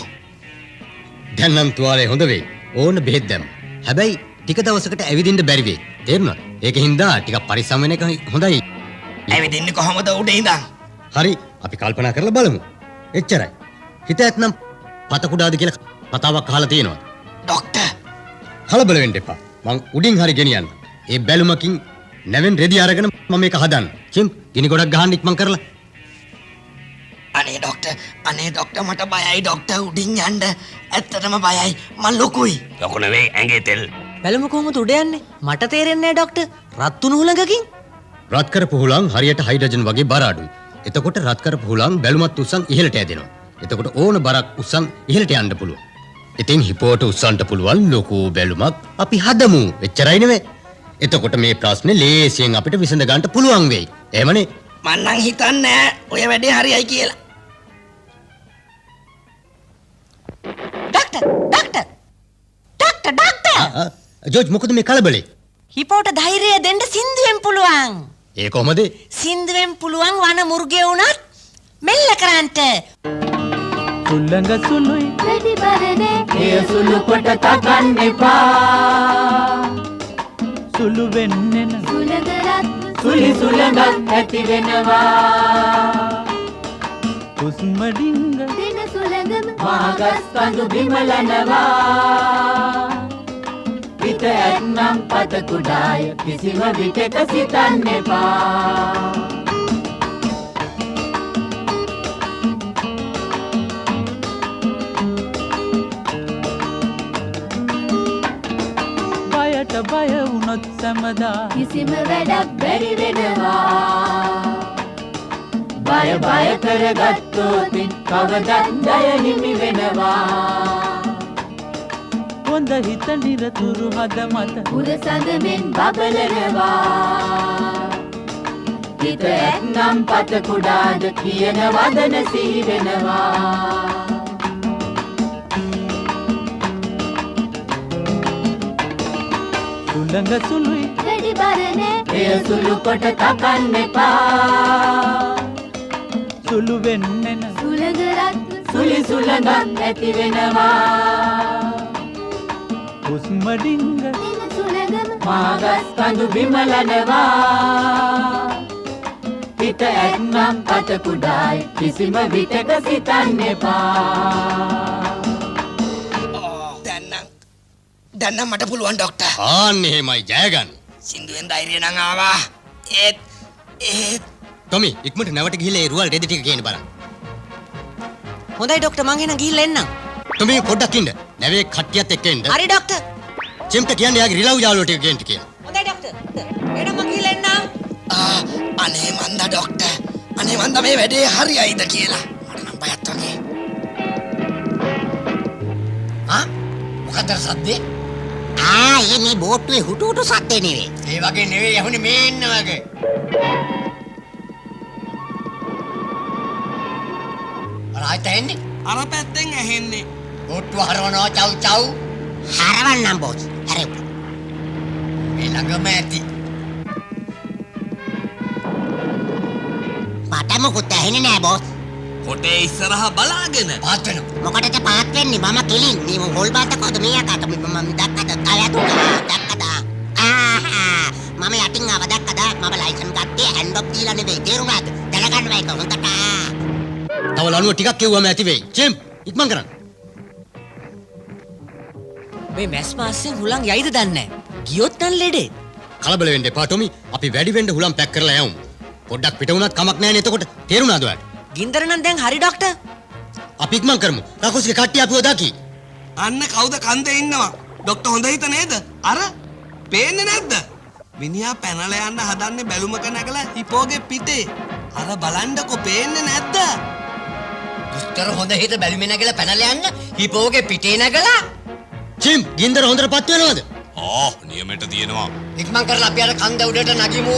දැන් නම් තුවාලේ හොඳ වෙයි. ඕන බෙහෙත් දැම්ම. හැබැයි ටික දවසකට ඇවිදින්න බැරි වෙයි. තේරුණාද? ඒකින් හින්දා ටිකක් පරිස්සම් වෙන එක හොඳයි. ඇවිදින්නේ කොහමද උඩ ඉඳන්? හරි අපි කල්පනා කරලා බලමු. එච්චරයි. හිත ඇත්නම් පත කුඩාද කියලා කතාවක් අහලා තියෙනවා. ડોක්ටර් කලබල වෙන්න එපා. මං උඩින් හරි ගෙනියන්න. ඒ බැලුමකින් නැවෙන් රෙදි අරගෙන මම මේක හදන්න. චිම් ගිනි ගොඩක් ගහන්න ඉක්මන් කරලා. අනේ ડોක්ටර් මට බයයි ડોක්ටර් උඩින් යන්න. ඇත්තටම බයයි. මං ලොකුයි. ලොකු නෙවෙයි ඇඟේ තෙල්. බැලුම කොහොමද උඩ යන්නේ? මට තේරෙන්නේ නැහැ ડોක්ටර්. රත් උණු හුලඟකින්. රත් කරපු හුලං හරියට හයිඩ්‍රජන් වගේ බර අඩුයි. එතකොට රත් කරපු හුලං බැලුමත් උස්සන් ඉහළට ඇදෙනවා. එතකොට ඕන බරක් උස්සන් ඉහළට යන්න පුළුවන්. ඉතින් හිපෝට උස්සන්න පුළුවන් ලොකු බැලුමක් අපි හදමු. එච්චරයි නෙමෙයි. එතකොට මේ ප්‍රශ්නේ ලේසියෙන් අපිට විසඳ ගන්න පුළුවන් වෙයි. එහෙමනේ. මං නම් හිතන්නේ ඔය වැඩේ හරියයි කියලා. ડોක්ටර් ජෝර්ජ් මොකද මේ කලබලේ? හිපෝට ධෛර්යය දෙන්න සින්දුවෙන් පුළුවන්. ඒ කොහමද? සින්දුවෙන් පුළුවන් වන මුර්ගේ වුණත් මෙල්ල කරන්ට. සුල්ලඟ සුළුයි වැඩි බරනේ එය සුළු කොට තකන්න එපා. සුළු වෙන්නෙන සුලදරත් සුලි සුළඟක් ඇති වෙනවා. හුස්ම ඩිංග දින සුලඟම මහගස් කඳු බිමලනවා. පිට ඇත්නම් පත කුඩාය කිසිම විටක සිතන්න එපා. බයට බය වුණොත් සැමදා කිසිම වැඩක් බැරි වෙනවා. බය කරගත්තොතින් කවදත් ජය හිමි වෙනවා. හොඳ හිත නිරතුරු හද මත පුරසඳමින් බබලනවා. හිත ඇත්නම් පත කුඩාද කියන වදන සිහි වෙනවා. සුළඟ සුළුයි වැඩි බරනේ එය සුළු කොට තකන්න එපා. සුළු වෙන්නෙන සුලදරත් සුලි සුළඟක් ඇති වෙනවා. හුස්ම ඩිංග දින සුලඟම මහගස් කඳු බිමලනවා. පිට ඇත්නම් පත කුඩායි කිසිම විටක සිතන්න එපා. දැන් නම් මට පුළුවන් ડોක්ටර්. ආන්න එහෙමයි ජය ගන්න. සින්දුවෙන් ධෛර්යය නම් ආවා. ඒත් ටොමි ඉක්මනට නැවට ගිහිල්ලා ඒ රුවල් රෙදි ටික ගේන්න බලන්න. හොඳයි ડોක්ටර් මං එහෙනම් ගිහිල්ලා එන්නම්. ටොමි පොඩ්ඩක් ඉන්න. නැවේ කට්ටියත් එක්ක එන්න. හරි ડોක්ටර්. චිම්ට කියන්නේ යාගේ රිලව් යාළුවෝ ටික ගේන්න කියලා. හොඳයි ડોක්ටර්. එහෙනම් මං ගිහිල්ලා එන්නම්. අනේ මන්දා ડોක්ටර්. අනේ මන්දා මේ වැඩේ හරියයිද කියලා. මට නම් බයත් වගේ. මොකද සද්දේ? ඒ මේ බෝට්ටුවේ හුටු සද්දේ නෙවෙයි. ඒ වගේ නෙවෙයි යහුනේ මේ ඉන්න වගේ. රායිත එන්නේ? අර පැත්තෙන් ඇහෙන්නේ. බෝට්ටුව හරවනවා චව් චව්. හරවන්නම් බොස්. හරි. මේ ළඟම ඇති. මට මොකුත් ඇහෙන්නේ නෑ බොස්. කොටේ ඉස්සරහා බලාගෙන පාත් වෙනවා. මොකටද පාත් වෙන්නේ? මම කෙලින්. මේ හොල් බාතකද මේ අකට මම දැක්කද? දැක්කද? මම යටින් ආව දැක්කද? මම ලයිසන් ගත්තේ හෑන්ඩ් ඔෆ් දීලා නෙවෙයි. තේරුණාද? දැනගන්න මේක හොඳට. තව ලණුව ටිකක් කෙව්වම ඇති වෙයි. චිම් ඉක්මන් කරන්න. මේ මැස් මාස්සෙන් හුලං යයිද දන්නේ නැහැ. ගියොත් නම් ලෙඩේ. කලබල වෙන්න එපා ටොමි. අපි වැඩි වෙන්න හුලම් පැක් කරලා යමු. පොඩ්ඩක් පිට වුණත් කමක් නැහැ නේ එතකොට. තේරුණාද ඔයාලට? ගින්දර නම් දැන් හරි ડોක්ටර්. අපි ඉක්මන් කරමු. රකුස්ගේ කට්ටිය අපිව දකි. අන්න කවුද කන්දේ ඉන්නවා? ડોක්ටර් හොඳ හිත නේද? අර පේන්නේ නැද්ද? මිනිහා පැනලා යන්න හදන්නේ බැලුමක නැගලා හිපෝගේ පිටේ. අර බලන්නකෝ පේන්නේ නැද්ද? දුස්තර හොඳ හිත බැලුමේ නැගලා පැනලා යන්න හිපෝගේ පිටේ නැගලා. චිම් ගින්දර හොඳටපත් වෙනවද? නියමයට තියෙනවා. ඉක්මන් කරලා අපි අර කන්ද උඩට නගිමු.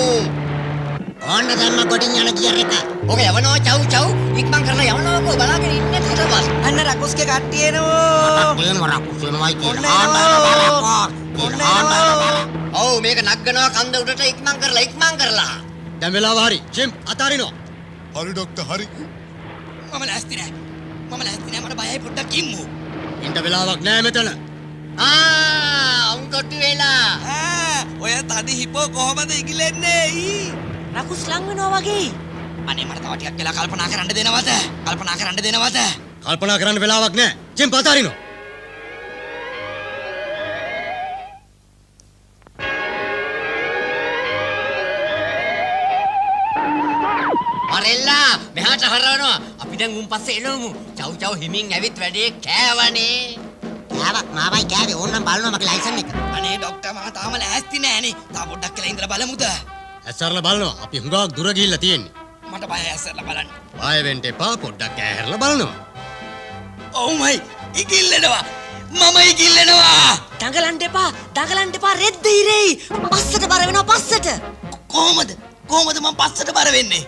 ඕන්න දැම්ම ගොඩින් යන ගියර් එක. ඔක යවනවා චව් චව්. ඉක්මන් කරලා යවනවාකෝ බලාගෙන ඉන්න ඊටපස්. අන්න රකුස්ගේ කට්ටිය එනවා. ඔව් මේක නග්ගනවා කන්ද උඩට ඉක්මන් කරලා. දැන් වෙලාව හරි. චිම් අතාරිනවා. හරි ડોක්ටර් හරි. මම ලෑස්ති නෑ මට බයයි පොඩ්ඩක් ඉම්මු. ඉන්න වෙලාවක් නෑ මෙතන. උන්කොට්ටු වෙලා. ඔය තදි හිපෝ කොහොමද ඉගිලෙන්නේ? රකුස් ලං වෙනවා වගේ. අනේ මට තව ටිකක් වෙලා කල්පනා කරන්න දෙනවද? කල්පනා කරන්න වෙලාවක් නෑ. චෙම් පතාරිනෝ. අරෙල්ලා මෙහාට හරවනවා. අපි දැන් උන් පස්සේ එළවමු. චව් චව් හිමින් ඇවිත් වැඩේ කෑවනේ. කෑවක් මාවයි කෑවේ ඕන්නම් බලනවා මගේ ලයිසන් එක. අනේ ડોක්ටර් මම තාම ලෑස්ති නෑනේ. තා පොඩ්ඩක් කියලා ඉඳලා බලමුද? ඇස්සරලා බලනවා. අපි හුඟක් දුර ගිහිල්ලා තියෙන්නේ. මට බයයි ඇස්සරලා බලන්න. බය වෙන්න එපා. පොඩ්ඩක් ඇහැරලා බලනවා. ඔව්මයි ඉගිල්ලෙනවා. මම ඉගිල්ලෙනවා. දඟලන්න එපා රෙද්ද ඉරෙයි. පස්සට බර වෙනවා පස්සට. කොහොමද මම පස්සට බර වෙන්නේ?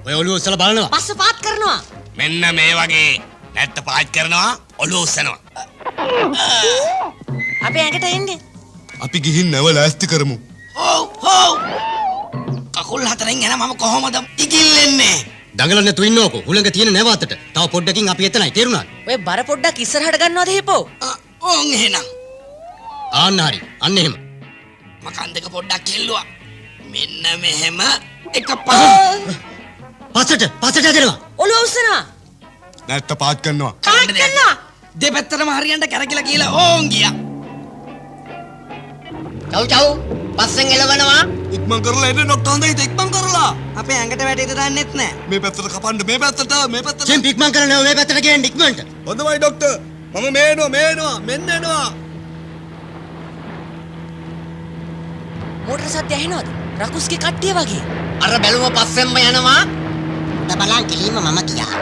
ඔය ඔළුව උස්සලා බලනවා. පස්ස පාත් කරනවා. මෙන්න මේ වගේ නැත්ත පාත් කරනවා ඔලුව උස්සනවා. අපේ ඇඟට එන්නේ. අපි ගිහින් නැව ලෑස්ති කරමු. ඔව් කකුල් හතරෙන් යන මම කොහොමද ඉගිල්ලෙන්නේ? දඟලන්න නැතුව ඉන්නකො. හුළඟ තියෙන නැව අතට. තව පොඩ්ඩකින් අපි එතනයි. තේරුණාද? ඔය බර පොඩ්ඩක් ඉස්සරහට ගන්නවද හිපෝ? ඕන් එහෙනම්. ආන්න හරි. අන්න එහෙම. මම කන්දක පොඩ්ඩක් කෙල්ලුවා. මෙන්න මෙහෙම එක පස්සට ඇදෙනවා. ඔළුව උස්සනවා. නැත්ත පාත් කරනවා. පාත් කරනවා. දෙපැත්තටම හරියන්ට කැරකිලා කියලා ඕන් ගියා. චව් පස්සෙන් එළවනවා. ඉක්මන් කරලා එන්න ડોක්ටර් හොඳයි ඉක්මන් කරලා. අපේ ඇඟට වැටෙද දන්නෙත් නෑ. මේ පැත්තට කපන්න මේ පැත්තට. චෙම් ඉක්මන් කරලා නැව මේ පැත්තට ගේන්න ඉක්මනට. හොඳයි ડોක්ටර්. මම මේනවා මෙන්න එනවා. මෝටර සද්ද ඇහෙනවද? රකුස්ගේ කට්ටිය වගේ. අර බැලුම පස්සෙන්ම යනවා. උඩ බලන් කෙලින්ම මම ගියා.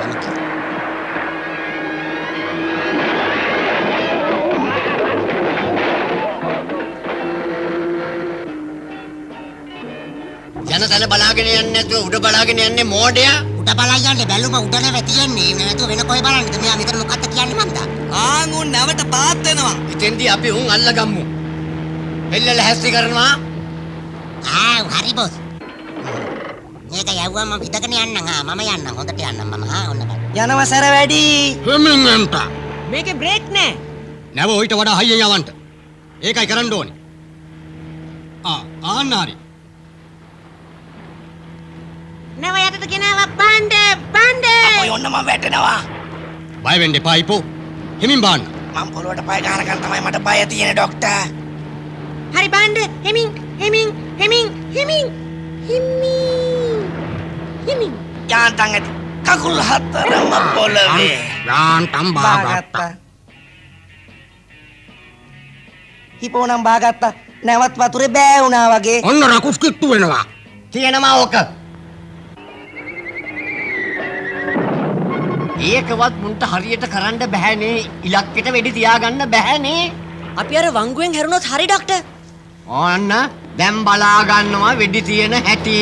යන තැන බලාගෙන යන්නේ නැතුව උඩ බලාගෙන යන්නේ මෝඩයා. උඩ බලන් යන්නේ බැලුම උඩ නැව තියෙන්නේ. නැතුව වෙන කොයි බලන්නද? මෙයා මෙතන මොකක්ද කියන්නේ මන්ද? උන් නැවට පාත් වෙනවා. ඉතින්දී අපි උන් අල්ලගම්මු. එල්ලලා හැස්ති කරනවා. හරි බොස්. මේක යවුවා මම පිටකන යන්නම්. මම යන්නම්. හොඳට යන්නම් මම. ඔන්න බලන්න. යනවා සැර වැඩි. හෙමින්ෙන්ට. මේකේ බ්‍රේක් නෑ. නැව ඔయిత වඩා හයියෙන් යවන්න. ඒකයි කරන්න ඕනේ. ආන්න හරි. නැව යටට ගෙනාවා බණ්ඩ. ඔය ඔන්න මම වැටෙනවා. බය වෙන්න එපා ඉපෝ. හිමින් බාන්න. මම පොළොවට පය ගන්නකන් තමයි මට බය තියෙන්නේ ડોක්ටර්. හරි බණ්ඩ. හිමින්. යාන්තම් ඇති. කකුල් හතරම පොළවේ. යාන්තම් බාගත්තා. හිපෝ නම් බාගත්තා. නැවත් වතුරේ බෑ වුණා වගේ. ඔන්න රකුස් කිට්ටු වෙනවා. තියෙනවා ඕක. ඒකවත් මුන්ට හරියට කරන්න බෑනේ. ඉලක්කෙට වෙඩි තියාගන්න බෑනේ. අපි අර වංගුවෙන් හැරුණොත් හරි ඩොක්ටර්. ඕන්න දැන් බලා ගන්නවා වෙඩි තියෙන හැටි.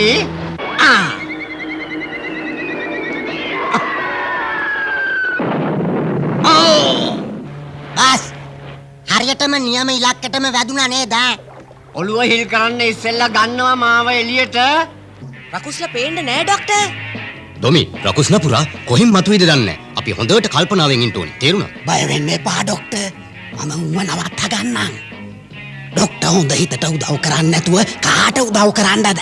බස් හරියටම නියම ඉලක්කයටම වැදුනා නේද? ඔළුව හිල් කරන්න ඉස්සෙල්ලා ගන්නවා මාව එළියට. රකුස්ලා පේන්නේ නෑ ඩොක්ටර්. ඩොමි රකුස් නපුරා කොහෙන් මතුවේද දන්නේ නැහැ. අපි හොඳට කල්පනාවෙන් ඉන්න ඕනේ. තේරුණා? බය වෙන්න එපා ડોක්ටර්. මම උන්ව නවත්ත ගන්නම්. ડોක්ටර් හොඳ හිතට උදව් කරන්නේ නැතුව කාට උදව් කරන්නද?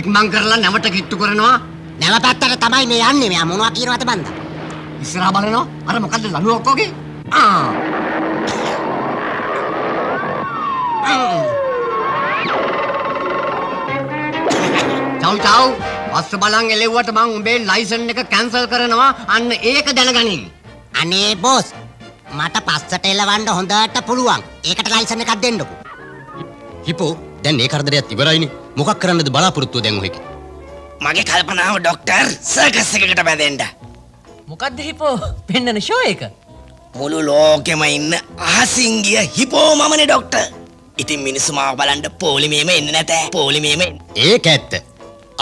ඉක්මන් කරලා නැවට කිට්ටු කරනවා. නැව පැත්තට තමයි මේ යන්නේ. මෙයා මොනවා කියනවද බන්ද? ඉස්සරහා බලනවා. අර මොකද්ද ලණුවක් වගේ? චව් පස්ස බලන් එලෙව්වට මං උඹේ ලයිසන් එක කැන්සල් කරනවා. අන්න ඒක දැනගනින්. අනේ බොස් මට පස්සට එලවන්න හොඳට පුළුවන්. ඒකට ලයිසන් එකක් දෙන්නකෝ. හිපෝ දැන් මේ කරදරයත් ඉවරයිනේ. මොකක් කරන්නද බලාපොරොත්තුව දැන් ඔයක? මගේ කල්පනාව ડોක්ටර් සර්කස් එකකට බැඳෙන්න. මොකද්ද හිපෝ? පෙන්නන ෂෝ එක. මුළු ලෝකෙම ඉන්න අහසින් ගිය හිපෝ මමනේ ડોක්ටර්. ඉතින් මිනිස්සු මාව බලන්න පොලිමේම එන්නේ නැතේ. පොලිමේම ඒක ඇත්ත.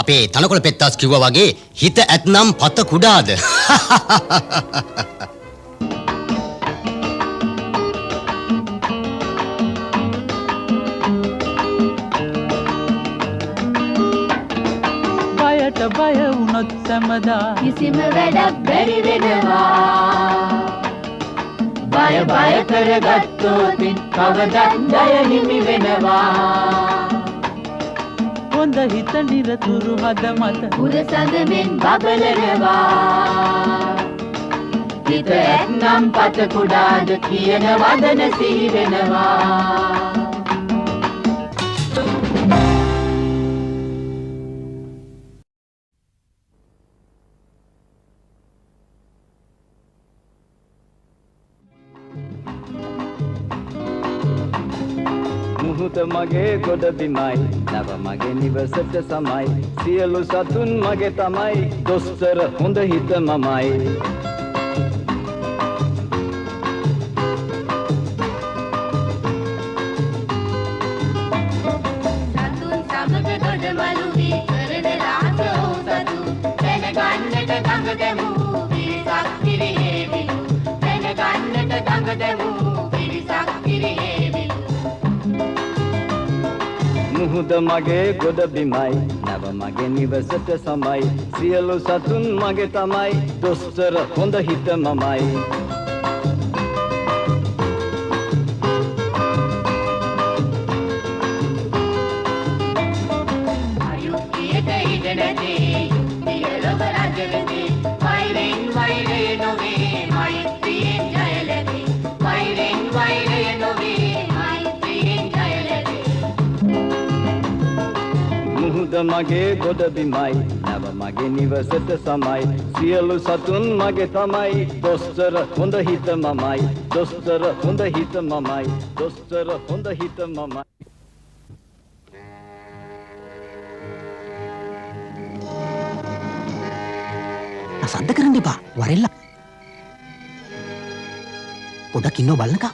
අපේ තනකොළ පෙත්තාස් කිව්වා වගේ හිත ඇත්නම් පත කුඩාද? බයට බය වුණොත් සමදා කිසිම වැඩක් බැරි වෙනවා බය කරගත්තොත් කවදත් ජය හිමි වෙනවා හොඳ හිත නිරතුරු හද මත පුරසඳමින් බබලනවා හිත ඇත්නම් පත කුඩාද කියන වදන සිහි වෙනවා මුහුද මගේ ගොඩ බිමයි නැව මගේ නිවසට සමයි සියලු සතුන් මගේ තමයි දොස්තර හොඳ හිත මමයි සතුන් සමග ගොඩ මළු වී කරන රාස වූ සතු දැනගන්නට ගඟ දැමූ පිරිසක් කිරිහේ විලු දැනගන්නට ගඟ දැමූ පිරිසක් කිරිහේ මුහුද මගේ ගොඩ බිමයි නැව මගේ නිවසට සමයි සියලු සතුන් මගේ තමයි දොස්තර හොඳ හිත මමයි අයුක්තියට ඉඩ නැතේ පියලව රජ වෙතේ වෛරෙන් වෛරය නොවේ මෛත්‍රියෙන් ජය ලැබේ වෛරෙන් වෛරය නොවේ මෛත්‍රියෙන් ජය ලැබේ මුහුද මගේ ගොඩ බිමයි නැව මගේ නිවසට සමයි සියලු සතුන් මගේ තමයි දොස්තර හොඳ හිත මමයි දොස්තර හොඳ හිත මමයි දොස්තර හොඳ හිත මමයි සද්ද කරන්න එපා වරෙල්ල පොඩක් ඉන්නව බලනකා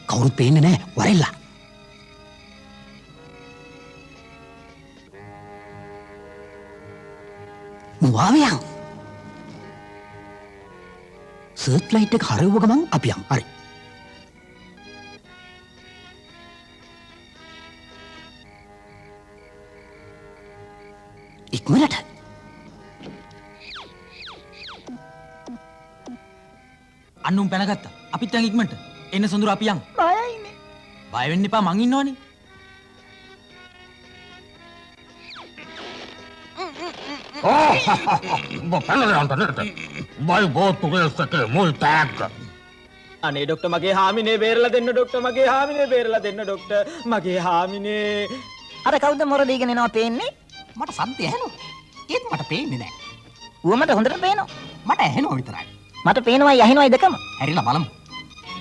කවුරුත් පේන්නේ නැහැ වරෙල්ලා මුවාවියන් සර්ච් ලයිට් එක හරවුව ගමන් අපි යන් හරි ඉක්මනට අන්නුම් පැනගත්තා අපිත් යන් ඉක්මනට එන්න සොඳුර අපි යන් බයයිනේ බය වෙන්න එපා මං ඉන්නවනේ උඹ පැනලා යන්න නේද? බයි බෝට්ටු රේසකේ මුල් ටැග්. අනේ ඩොක්ටර් මගේ හාමිනේ බේරලා දෙන්න ඩොක්ටර් මගේ හාමිනේ බේරලා දෙන්න ඩොක්ටර් මගේ හාමිනේ අර කවුද මොර දීගෙන එනවා පේන්නේ මට සද්ද ඇහෙනවා ඒත් මට පේන්නේ නැහැ ඌමට හොඳට පේනවා මට ඇහෙනවා විතරයි මට පේනවායි ඇහෙනවායි දෙකම හැරිලා බලමු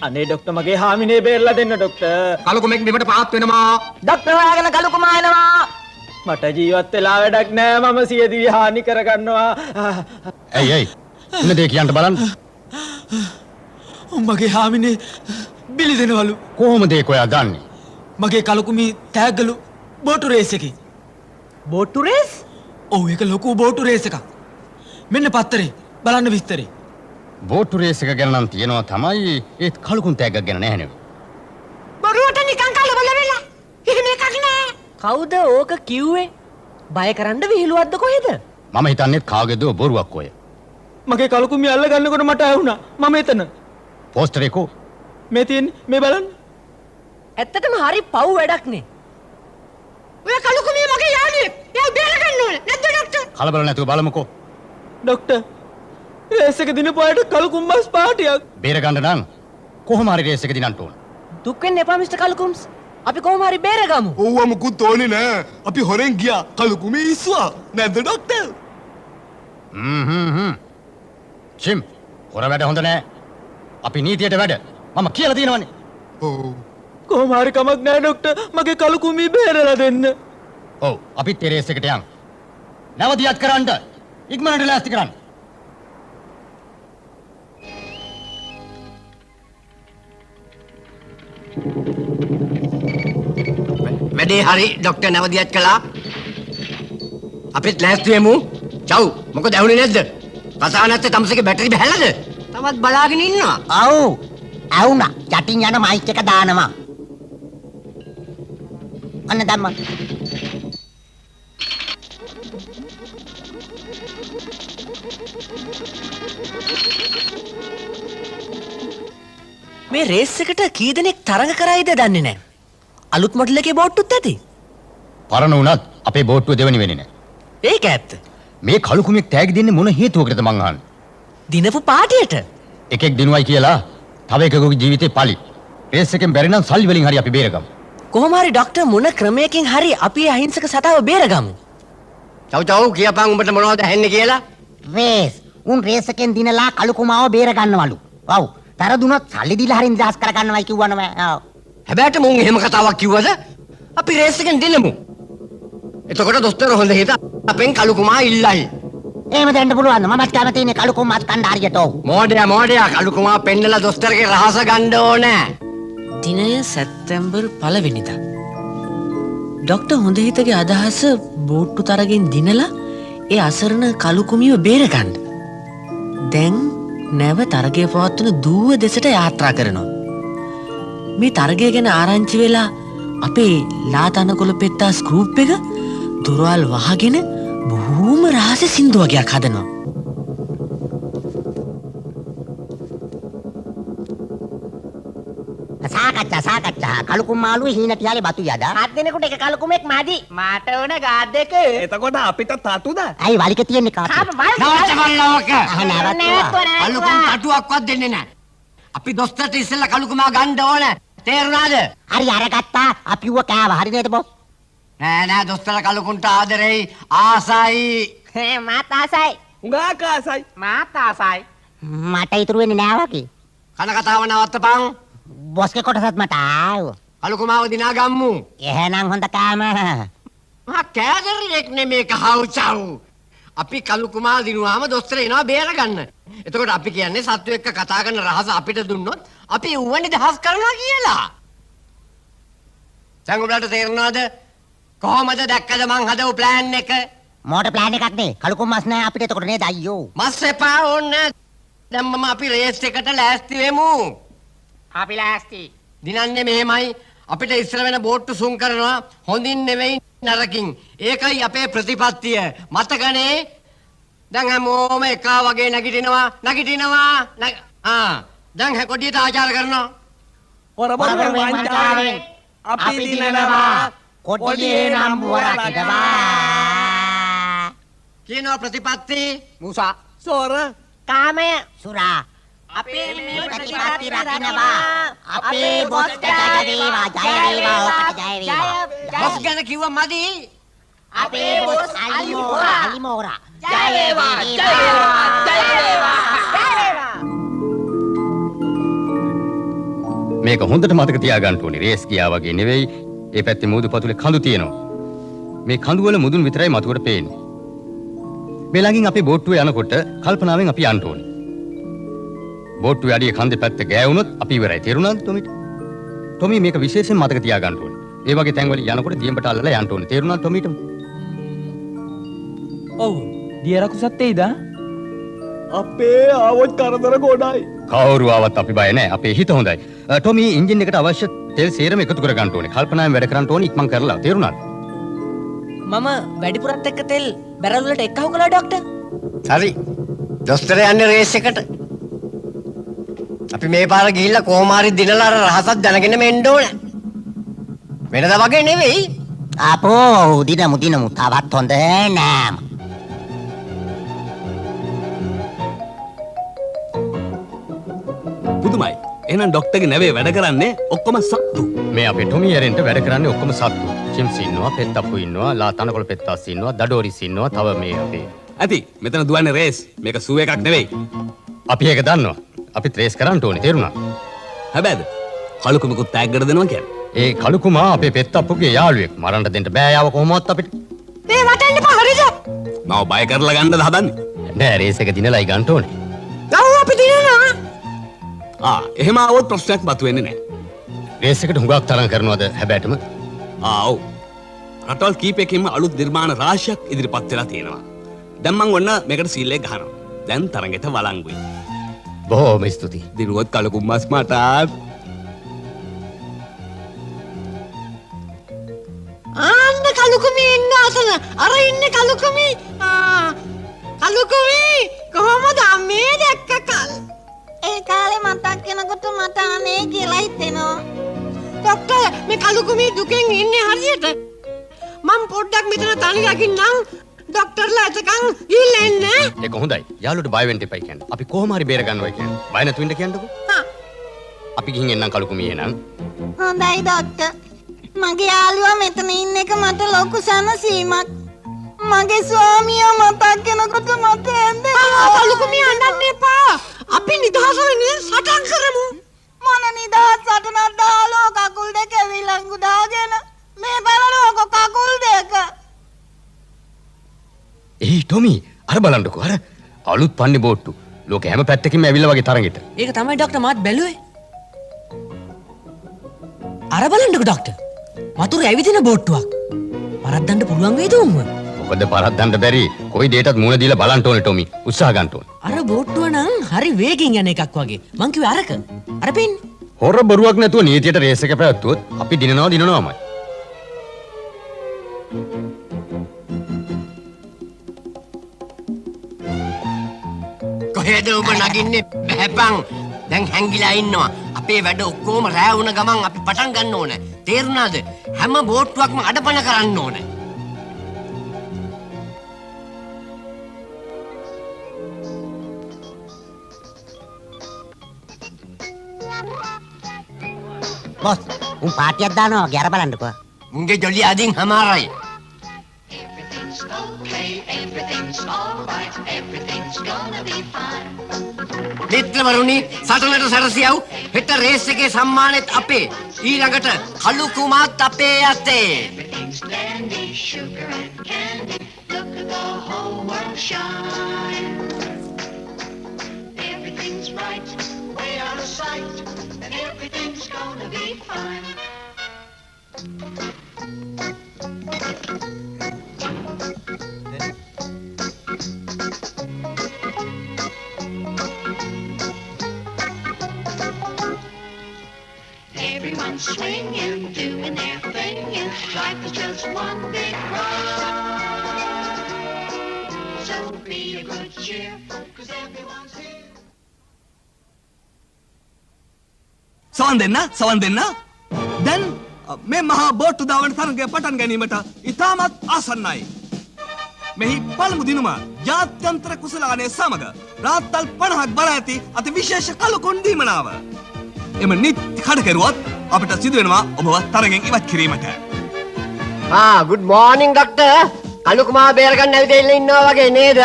අනේ ඩොක්ටර් මගේ හාමිනේ බේරලා දෙන්න ඩොක්ටර් කලුකුමෙක් බිමට පාත් වෙනවා. ඩොක්ටර් හොයාගෙන කලුකුමා එනවා මට ජීවත් වෙලා වැඩක් නෑ මම සියදිවි හානි කරගන්නවා ඇයි ඉන්න දෙය කියන්න බලන්න. උඹගේ හාමිනේ බිලි දෙනවලු කොහොමද ඒක ඔයා දන්නේ? මගේ කලකුමි තෑග්ගලු බෝටු රේස් එකේ බෝට්ටු රේස් ඔව් ඒක ලොකු බෝටු රේස් එකක් මෙන්න පත්තරේ බලන්න විස්තරේ බෝට්ටු රේස් එක ගැන නම් තියෙනවා තමයි ඒත් කලුකුන් තෑග්ගක් ගැන නැහැ නේ. බොරුවට නිකන් කලබල වෙලා එහෙම එකක් නෑ කවුද ඕක කිව්වේ බය කරන්න විහිළුවක්ද කොහෙද මම හිතන්නේ කාගේද බොරුවක් ඔය. මගේ කලකුමි අල්ල ගන්නකොට මට ඇහුණා මම එතන පෝස්ටර් එක මේ තියෙන්නේ මේ බලන්න ඇත්තටම හරි පව් වැඩක් නේ ඔය කලුකුමි මගේ යාළුවෙක් එයා බේර ගන්න ඕනේ නැද්ද ඩොක්ටර් කලබල නැතුව බලමුකෝ. ඩොක්ටර් රේස් එක දිනපු අයට කලකුම් බස් පාටියක් බේර ගන්න නම් කොහොම හරි රේස් එක දිනන්න ඕන. දුක් වෙන්න එපා මිස්ටර් කලුකුම්ස් අපි කොහොම හරි බේරගමු ඔව්ව මුකුත් ඕනේ නෑ අපි හොරෙන් ගියා කලුකුමි ඉස්සුවා නැද්ද ඩොක්ටර් චිම් හොර වැඩ හොඳ නෑ. අපි නීතියට වැඩ මම කියලා තියෙනවනේ. ඔව් කොහොම හරි කමක් නෑ ඩොක්ටර් මගේ කලකුමි බේරලා දෙන්න ඔව් අපිත් ඒ රේස් එකට යන්. නැවතියත් කරන්න. ඉක්මනට ලෑස්ති කරන්න. වැඩේ හරි ඩොක්ටර් නවදියත් කළා. අපිත් ලෑස්ති වෙමු. චව් මොකද ඇහුනේ නැද්ද? කතා නැත්තේ තමසගේ බැටරි බහැලාද? තවත් බලාගෙන ඉන්නවා. ඔව්. ඇහුණා. යටින් යන මයික් එක දානවා. අන්න දැම්මා. මේ රේස් එකට කී දෙනෙක් තරඟ කරයිද දන්නේ නැහැ. අලුත් මොඩල් එකේ බෝට්ටුත් ඇති. පරණ වුණත් අපේ බෝට්ටුව දෙවෙනි වෙන්නේ නැහැ. ඒක ඇත්ත. මේ කලුකුමෙක් තෑගි දෙන්නේ මොන හේතුවකටද මං අහන්නේ? දිනපු පාටියට. එකෙක් දිනුවයි කියලා තව එකෙකුගේ ජීවිතේ පලි. රේස් එකෙන් බැරි නම් සල්ලි වලින් හරි අපි බේරගමු. කොහොම හරි ડોක්ටර් මොන ක්‍රමයකින් හරි අපි අහිංසක සතාව බේරගමු. චව් කියපන් උඹට මොනවද ඇහෙන්නේ කියලා? රේස් උන් රේස් එකෙන් දිනලා කලුකුමාව බේර ගන්නවලු. ඔව්. තරදුනොත් සල්ලි දීලා හරින් දහස් කර ගන්නවයි කිව්වනම. ඔව්. හැබැයි මුන් එහෙම කතාවක් කිව්වද? අපි රේස් එකෙන් දිනමු. එතකොට දොස්තර හොඳ හිත අපෙන් කලුකුමා ඉල්ලයි. එහෙම දෙන්න පුළුවන්. මමත් කැමතිනේ කලුකුමාත් කණ්ඩ හරියට ඔව්. මෝඩයා කලුකුමා පෙන්නලා දොස්තරගේ රහස ගන්න ඕනේ. දිනය සැප්තැම්බර් 1 වෙනිදා. ડોක්ටර් හොඳහිතගේ අදහස බෝට්ටු තරගෙන් දිනලා ඒ අසරණ කලුකුමියව බේරගන්න. දැන් නැව තරගය පවත්වන දුව දෙසට යාත්‍රා කරනවා. මේ තරගය ගැන ආරංචි වෙලා අපේ ලාතනකොළ පෙත්තාස් ගෲප් එක දොරවල් වහගෙන බොහෝම රහසේ සින්දු වගේක් හදනවා. සාකච්ඡා කලුකුමාලු හීන තියාලේ බතු යදා. හත් දෙනෙකුට එක කලුකුමෙක් මදි. මාට ඕන ගාඩ් දෙක. එතකොට අපිට තටුද? ඇයි වලික තියෙන්නේ කාටද? නවත්තවල්ලෝක. කලුකුම් තටුවක්වත් දෙන්නේ නැහැ. අපි දොස්තරට ඉස්සෙල්ලා කලුකුමා ගන්න ඕන. තේරුණාද? හරි අරගත්තා. අපිව කෑවා. හරි නේද බොස්? නෑ දොස්තර කලුකුන්ට ආදරෙයි ආසයි. මාත් ආසයි. උඟාක ආසයි. මාත් ආසයි. මට ඉතුරු වෙන්නේ නෑ වගේ. කන කතාව නවත්තපන්. බොස්ගේ කොටසත් මට ආවා. කලුකුමාව දිනා ගම්මු. එහෙනම් හොඳ කෑම. මහා කෑදරෙක් නෙමේ කහවුචව්. අපි කලුකුමා දිනුවාම දොස්තර එනවා බේරගන්න. එතකොට අපි කියන්නේ සත්තු එක්ක කතා කරන රහස අපිට දුන්නොත් අපි ඌවනේ දහස් කරනවා කියලා. සංගුබලට තේරෙනවද? කොහොමද දැක්කද මං හදපු ප්ලෑන් එක? මෝටර් ප්ලෑන් එකක් නේ. කලුකුම් මස් නෑ අපිට එතකොට නේද අයියෝ. මස් එපා ඕන්නේ. දැන් මම අපි රේස් එකට ලෑස්ති වෙමු. අපි ලෑස්ති. දිනන්නේ මෙහෙමයි. අපිට ඉස්සර වෙන බෝට්ටු සුන් කරනවා හොඳින් නෙවෙයි නරකින්. ඒකයි අපේ ප්‍රතිපත්තිය. මතකනේ? දැන් හැමෝම එකා වගේ නැගිටිනවා. දැන් කොඩියට ආචාර කරනවා. හොරබර වංචාවෙන් අපි දිනනවා. කොඩියේ නම් වරකිනවා. කියනවා ප්‍රතිපත්ති. මුසා. සෝර. කාමය. සුරා. අපේ මේ ප්‍රතිපත්ති රකින්නවා. අපේ බොස් ජය වේවා. ඔකට ජය වේවා. බොස් ගැන කිව්ව මදි. අපේ බොස් අලිමෝරා. ජය වේවා. මේක හොඳට මතක තියාගන්න ඕනේ. රේස් ගියා වගේ නෙවෙයි. ඒ පැත්තේ මූදු පතුලේ කඳු තියෙනවා. මේ කඳු වල මුදුන් විතරයි මතුවට පේන්නේ. මේ ළඟින් අපේ බෝට්ටුවේ යනකොට කල්පනාවෙන් අපි යන්න ඕනේ. බෝට්ටුවේ අඩිය කන්දේ පැත්ත ගෑවුනොත් අපි ඉවරයි. තේරුණාද ටොමිට? ටොමි මේක විශේෂයෙන් මතක තියාගන්න ඕනේ. ඒ වගේ තැන්වල යනකොට දියඹට අල්ලලා යන්න ඕනේ. තේරුණාද ටොමිට? ඔව්. දියරකුසත් එයිද? අපේ ආවොත් කරදර ගොඩයි. කවුරු ආවත් අපි බය නැහැ. අපේ හිත හොඳයි. ටොමි එන්ජින් එකට අවශ්‍ය තෙල් සේරම එකතු කර ගන්න ඕනේ. කල්පනාවෙන් වැඩ කරන්න ඕනේ ඉක්මන් කරලා. තේරුණාද? මම වැඩිපුරත් එක්ක තෙල් බැරල් වලට එක්කහු කළා ડોක්ටර්. හරි. දොස්තර යන්නේ රේස් එකට. අපි මේ පාර ගිහිල්ලා කොහොම හරි දිනලා අර රහසක් දැනගෙන මෙන්න ඕන. වෙනදා වගේ නෙවෙයි. අපෝ දිනමු තවත් හොඳ නෑම. පුදුමයි. එහෙනම් ડોක්ටර්ගේ නැවේ වැඩ කරන්නේ ඔක්කොම සත්තු. මේ අපේ ටොමි ඇරෙන්ට වැඩ කරන්නේ ඔක්කොම සත්තු. චිම්ස් ඉන්නවා, පෙත්තප්පු ඉන්නවා, ලා තනකොළ පෙත්තාස් ඉන්නවා, දඩෝරිස් ඉන්නවා, තව මේ අපේ. ඇති. මෙතන දුවන්නේ රේස්. මේක සූ එකක් නෙවෙයි. අපි ඒක දන්නවා. අපිත් රේස් කරන්න ඕනේ. තේරුණා? හැබැයිද? කලුකුමකුත් තෑග්ගට දෙනවා කියන්නේ. ඒ කලුකුමා අපේ පෙත්තප්පුගේ යාළුවෙක්. මරන්න දෙන්න බෑ යාව කොහොමවත් අපිට. මේ වටෙන්න එපා හරිද? මම බය කරලා ගන්නද හදන්නේ? නෑ රේස් එක දිනලායි ගන්න ඕනේ. ගව් අපි දිනනවා. එහෙම આવොත් ප්‍රශ්නයක් මතුවෙන්නේ නැහැ. රේස් එකට හුඟක් තරම් කරනවද හැබැයිටම? ඔව්. රටවල් කීපයකින්ම අලුත් නිර්මාණ රාශියක් ඉදිරිපත් වෙලා තියෙනවා. දැන් මම ඔන්න මේකට සීල් එක ගහනවා. දැන් තරගෙට වළංගුයි. බොහොම ස්තුතියි. දිනුවත් කලකුම් මස් මටත්. ආන්න කලුකුමි ඉන්න අතන. අර ඉන්නේ කලුකුමි. කොහොමද මේ දැක්ක කල්? ඒ කාලේ මතක් වෙනකොට මට අනේ කියලා හිතෙනවා. ડોක්ටර් මේ කලුකුමී දුකෙන් ඉන්නේ හරියට. මම පොඩ්ඩක් මෙතන තනි රකින්නම්. ડોක්ටර්ලා එතකන් ගිහිල්ලා එන්න. ඒක හොඳයි. යාළුවට බය වෙන්න එපා කියන්නේ. අපි කොහොම හරි බේර ගන්නවා කියන්නේ. බය නැතු වෙන්න කියන්නකෝ. අපි ගිහින් එන්නම් කලුකුමී එනං. හොඳයි ડોක්ටර්. මගේ යාළුවා මෙතන ඉන්න එක මට ලොකු සනසීමක්. මගේ ස්වාමියා මතක් වෙනකොට මට ඇඬෙනවා. කලුකුමී අඬන්න එපා. අපි නිදහස වෙනුවෙන් සටන් කරමු. මොන නිදහස් සටනක් දාලෝ කකුල් දෙක විලංගු දාගෙන මේ බලනකො කකුල් දෙක. ඒ ටොමි අර බලන්නකෝ අර අලුත් පන්නේ බෝට්ටු. ලෝකේ හැම පැත්තකින්ම ඇවිල්ලා වගේ තරගෙට. ඒක තමයි ડોක්ටර් මාත් බැලුවේ. අර බලන්නකෝ ડોක්ටර්. වතුර ඇවිදින බෝට්ටුවක්. පරද්දන්න පුළුවන් වේද උන්ව? මොකද පරද්දන්න බැරි කොයි දෙයකටත් මුණ දීලා බලන්න ඕනේ ටොමි. උත්සාහ ගන්න ඕනේ. අර බෝට්ටුව නම් හරි වේගෙන් යන එකක් වගේ. මං කිව්වේ අරක. අර පෙන්නේ. හොර බරුවක් නැතුව නීතියට රේස් එක පැවැත්වුවොත් අපි දිනනවාමයි. කොහෙද ඔබ නගින්නේ බහැපන් දැන් හැංගිලා ඉන්නවා අපේ වැඩ ඔක්කොම රෑ වුණ ගමන් අපි පටන් ගන්න ඕනේ තේරුණාද හැම බෝට්ටුවක්ම අඩපණ කරන්න ඕනේ බොස් උන් පාටියක් දානවා වගේ අර බලන්නකෝ උන්ගේ ජොලිය අදින් හමාරයි මිත්‍රවරුනි සටනට සැරසියව් හෙට රේස් එකේ සම්මානෙත් අපේ ඊළඟට කළු කුමාත් අපේ යතේ Everyone's swinging, doing their thing, life is just one big ride. So be a good cheer, 'cause everyone's here. සවන් දෙන්න. දැන් මේ මහා බෝට්ටු දාවන තරගය පටන් ගැනීමට ඉතාමත් ආසන්නයි. මෙහි පළමු දිනුම ජාත්‍යන්තර කුසලානය සමග රාත්තල් 50ක් බර ඇති අති විශේෂ කලකුන් දීමනාව. එම නිත් කඩකරුවොත් අපිට සිදු වෙනවා ඔබව තරගෙන් ඉවත් කිරීමට. good morning doctor. කළු කුමා බේර ගන්න ඇවිදලා ඉන්නවා වගේ නේද?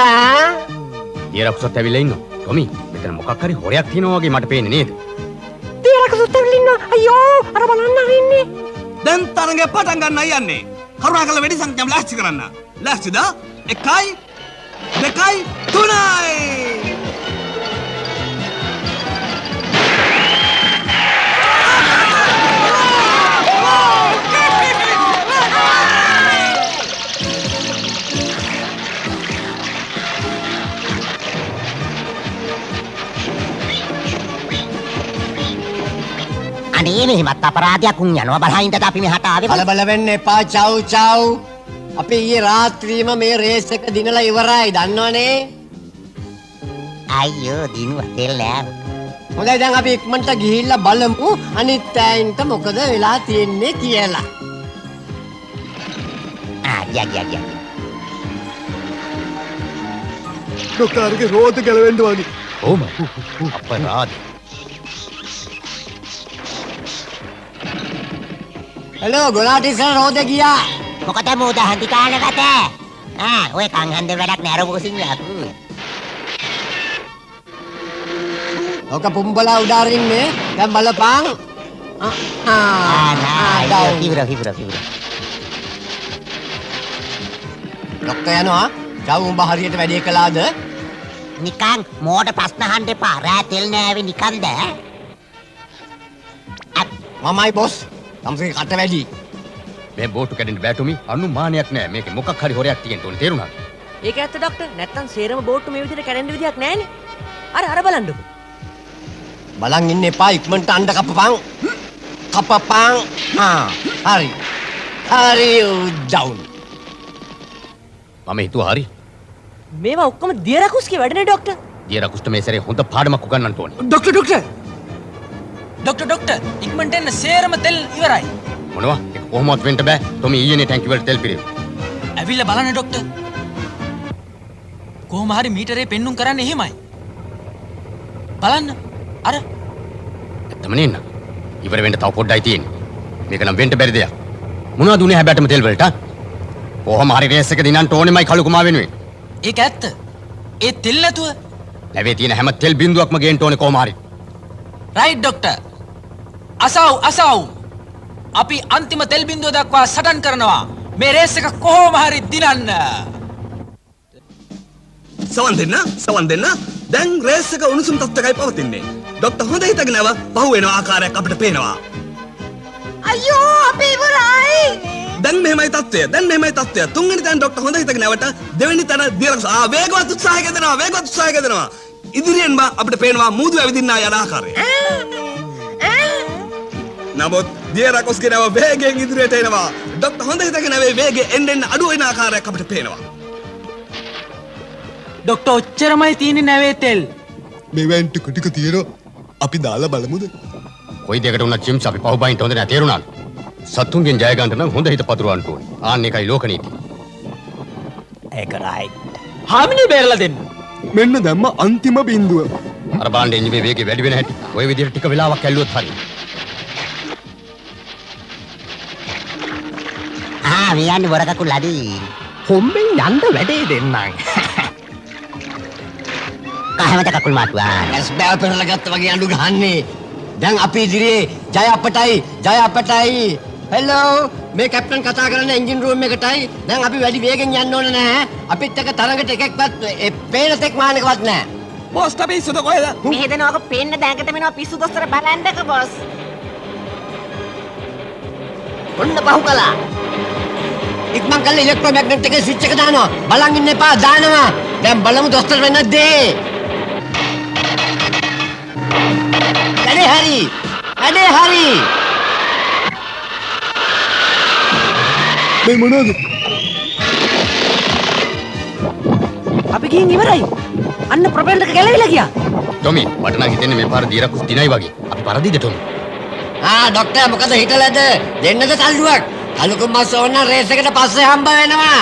දියරක්සොත් ඇවිල්ලා ඉන්නවා. ටොමි මෙතන මොකක් හරි හොරයක් තියෙනවා වගේ මට පේන්නේ නේද? දියරක්සොත් ඇවිල්ලා ඉන්නවා. අයියෝ අර බලන්න හරින්නේ. දැන් තරගය පටන් ගන්නයි යන්නේ. කරුණාකරලා වැඩි සංඛ්‍යාව ලෑස්ති කරන්න. ලෑස්තිද? 1 2 3යි. අනේ මෙහෙමත් අපරාධයක් උන් යනවා බලහින්දද අපි මෙහාට ආවේ බලබල වෙන්න එපා චව් අපි ඊයේ රාත්‍රියේම මේ රේස් එක දිනලා ඉවරයි දන්නවනේ අයියෝ දිනුවා තෙල් නෑ හොඳයි දැන් අපි ඉක්මනට ගිහිල්ලා බලමු අනිත් අයින්ට මොකද වෙලා තියෙන්නේ කියලා යා ડોක්ටර්ගේ රෝද ගැලවෙන්න වගේ ඕම අපරාධ හෙලෝ ගොලාට ඉස්සර රෝද ගියා මොකද මෝද හන්දි කාණකට ඔය කන් හන්ද වැඩක් නෑ රොබෝසින් යා ඔක පුම්බලා උඩාරින්නේ දැන් බලපන් හිබුර ડોක්ටර් යනවා චව් උඹ හරියට වැඩේ කළාද නිකන් මෝඩ ප්‍රශ්න අහන්න එපා රෑ තෙල් නෑවේ නිකන්ද මමයි බොස් තමසේ කට වැඩි මේ බෝට්ටු කැඩෙන්න බෑ ටොමි අනුමානයක් නෑ මේකේ මොකක් හරි හොරයක් තියෙන්න ඕනේ තේරුණාද ඒක ඇත්ත ડોක්ටර් නැත්තම් සේරම බෝට්ටු මේ විදිහට කැඩෙන්න විදියක් නෑනේ අර බලන්නකෝ බලන් ඉන්න එපා ඉක්මනට අඬ කපපන් හරි ඩවුන් මම හිතුවා හරි මේවා ඔක්කොම දියරකුස්ගේ වැඩනේ ડોක්ටර්. දියරකුස්ට මේ සැරේ හොඳ පාඩමක් උගන්වන්න ඕනේ. ඩොක්ටර් ඉක්මනට එන්න සේරම තෙල් ඉවරයි. මොනවා? ඒක කොහොමවත් වෙන්න බෑ. තොමි ඊයේනේ ටැංකි වලට තෙල් පිරෙව්. ඇවිල්ලා බලන්න ડોක්ටර්. කොහොම හරි මීටරේ පෙන්නුම් කරන්නේ එහෙමයි. බලන්න. අර ඇත්තම නෙන්න. ඉවර වෙන්න තව පොඩ්ඩයි තියෙන්නේ. මේක නම් වෙන්න බැරි දෙයක්. මොනවද උනේ හැබැයිටම තෙල් වලට? කොහොම හරි රේස් එක දිනන්න ඕනෙමයි කළු කුමා වෙනුවෙන්. ඒක ඇත්ත. ඒ තෙල් නැතුව ලැබේ තියෙන හැම තෙල් බින්දුවක්ම ගේන්න ඕනේ කොහොම හරි. Right doctor. අසව්. අපි අන්තිම තෙල් බින්දුව දක්වා සටන් කරනවා. මේ රේස් එක කොහොම හරි දිනන්න. සවන් දෙන්න. දැන් රේස් එක උණුසුම් තත්ත්වයකයි පවතින්නේ. ડોක්ටර් හොඳ හිතගෙන ආව පහු වෙන ආකාරයක් අපිට පේනවා. අයියෝ අපි ඉවරයි. දැන් මෙහෙමයි තත්ත්වය. තුන්වෙනි තැන ડોක්ටර් හොඳ හිතගෙන ආවට දෙවෙනි තැන දියරකුස් වේගවත් උත්සාහය ගෙදෙනවා. ඉදිරියෙන් අපිට පේනවා මූදු ඇවිදින්න යන ආකාරය. නමුත් දියරකුස් ගෙනව වේගයෙන් ඉදිරියට එනවා. ડોක්ටර් හොඳ හිතගෙන ආවේ වේගය එන්න අඩු වෙන ආකාරයක් අපිට පේනවා. ડોක්ටර් ඔච්චරමයි තියෙන්නේ නැවේ තෙල්. මෙවන් ටික තියෙනවා. අපි දාලා බලමුද? කොයි දෙයකට උනත් ජිම්ස් අපි පහුබයින්ට හොඳ නැහැ තේරුණාද? සතුන්ගෙන් ජය ගන්න නම් හොඳ හිත පතුරවන්න ඕනේ. ආන්න එකයි ලෝක නීතිය. ඒක රයිට්. හාමිනේ බේරලා දෙන්න. මෙන්න දැම්ම අන්තිම බින්දුව. අර බාණ්ඩ එන්ජිමේ වේගය වැඩි වෙන හැටි. ඔය විදිහට ටික වෙලාවක් ඇල්ලුවොත් හරියි. මේ යන්නේ වර කකුල් අඩි. හොම්බෙන් යන්න වැඩේ දෙන්නම්. කහමත කකුල් මාටුවා. ඇස් බෑව පෙරලා ගත්තා වගේ අඬු ගහන්නේ. දැන් අපි ඉදිරියේ ජය අපටයි. හෙලෝ මේ කැප්ටන් කතා කරන එන්ජින් රූම් එකටයි. දැන් අපි වැඩි වේගෙන් යන්න ඕනේ නැහැ. අපිත් එක තරඟට එකෙක්වත් පේන තෙක් මානකවත් නැහැ. බොස් අපි ඉස්සුද කොහෙද? මෙහෙ දෙනවක පේන්න දැඟට මෙනවා පිස්සු දොස්තර බලන්නක බොස්. ඔන්න පහු කළා. ඉක්මන් කළා ඉලෙක්ට්‍රෝමැග්නට් එකේ ස්විච් එක දානවා. බලන් ඉන්න එපා දානවා. දැන් බලමු දොස්තර වෙන්න දේ. වැඩේ හරි. මේ මොනවද? අපි ගිහින් ඉවරයි. අන්න ප්‍රොපෙලර් එක ගැලවිලා ගියා. ටොමි මට නම් හිතෙන්නේ මේ පාර දියරකුස් දිනයි වගේ. අපි පරදිද ටොමි? ડોක්ටර් මොකද හිතලාද? දෙන්නද තල්ලුවක්? කලුකුම්මස් ඕන රේස් එකට පස්සේ හම්බ වෙනවා.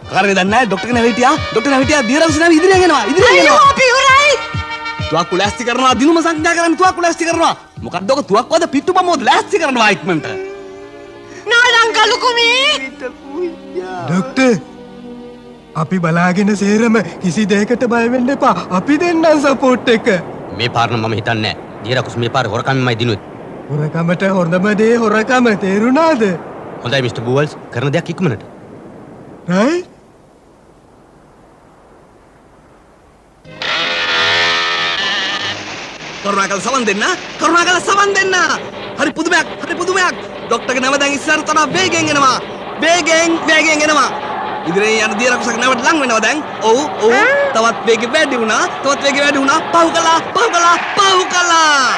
කාරේ දන්නේ නැහැ ડોක්ටර් නැවිටියා දියරකුස් නැවි ඉදිරියෙන් එනවා. අපි ඉවරයි. තුවක්කු ලෑස්ති කරනවා දිනුම සංඥා කරන්න තුවක්කු ලෑස්ති කරනවා. මොකක්ද ඔක තුවක්කුවද පිට්ටුපමෝද ලෑස්ති කරනවා ඉක්මනට. නාලං කලුකුමී. ડોක්ටර් අපි බලාගෙන සේරම කිසි දෙයකට බය වෙන්න එපා. අපි දෙන්නම් සපෝට් එක. මේ පාර නම් මම හිතන්නේ නැහැ. දියරකුස් මේ පාර හොරකම්මයි දිනුවේ. හොරකමට හොඳම දේ හොරකම තේරුණාද? හොඳයි මිස්ටර් බූවල්ස් කරන දෙයක් ඉක්මනට. රයිට්. කරුණාකර සවන් දෙන්න. හරි පුදුමයක්. ડોක්ටර්ගේ නම දැන් ඉස්සරහට තරම් වේගෙන් එනවා. ඉදිරියෙන් යන දියරකුසක් නැවට ලඟ වෙනවා දැන්. ඔව්. තවත් වේගෙ වැඩි වුණා. පහු කළා.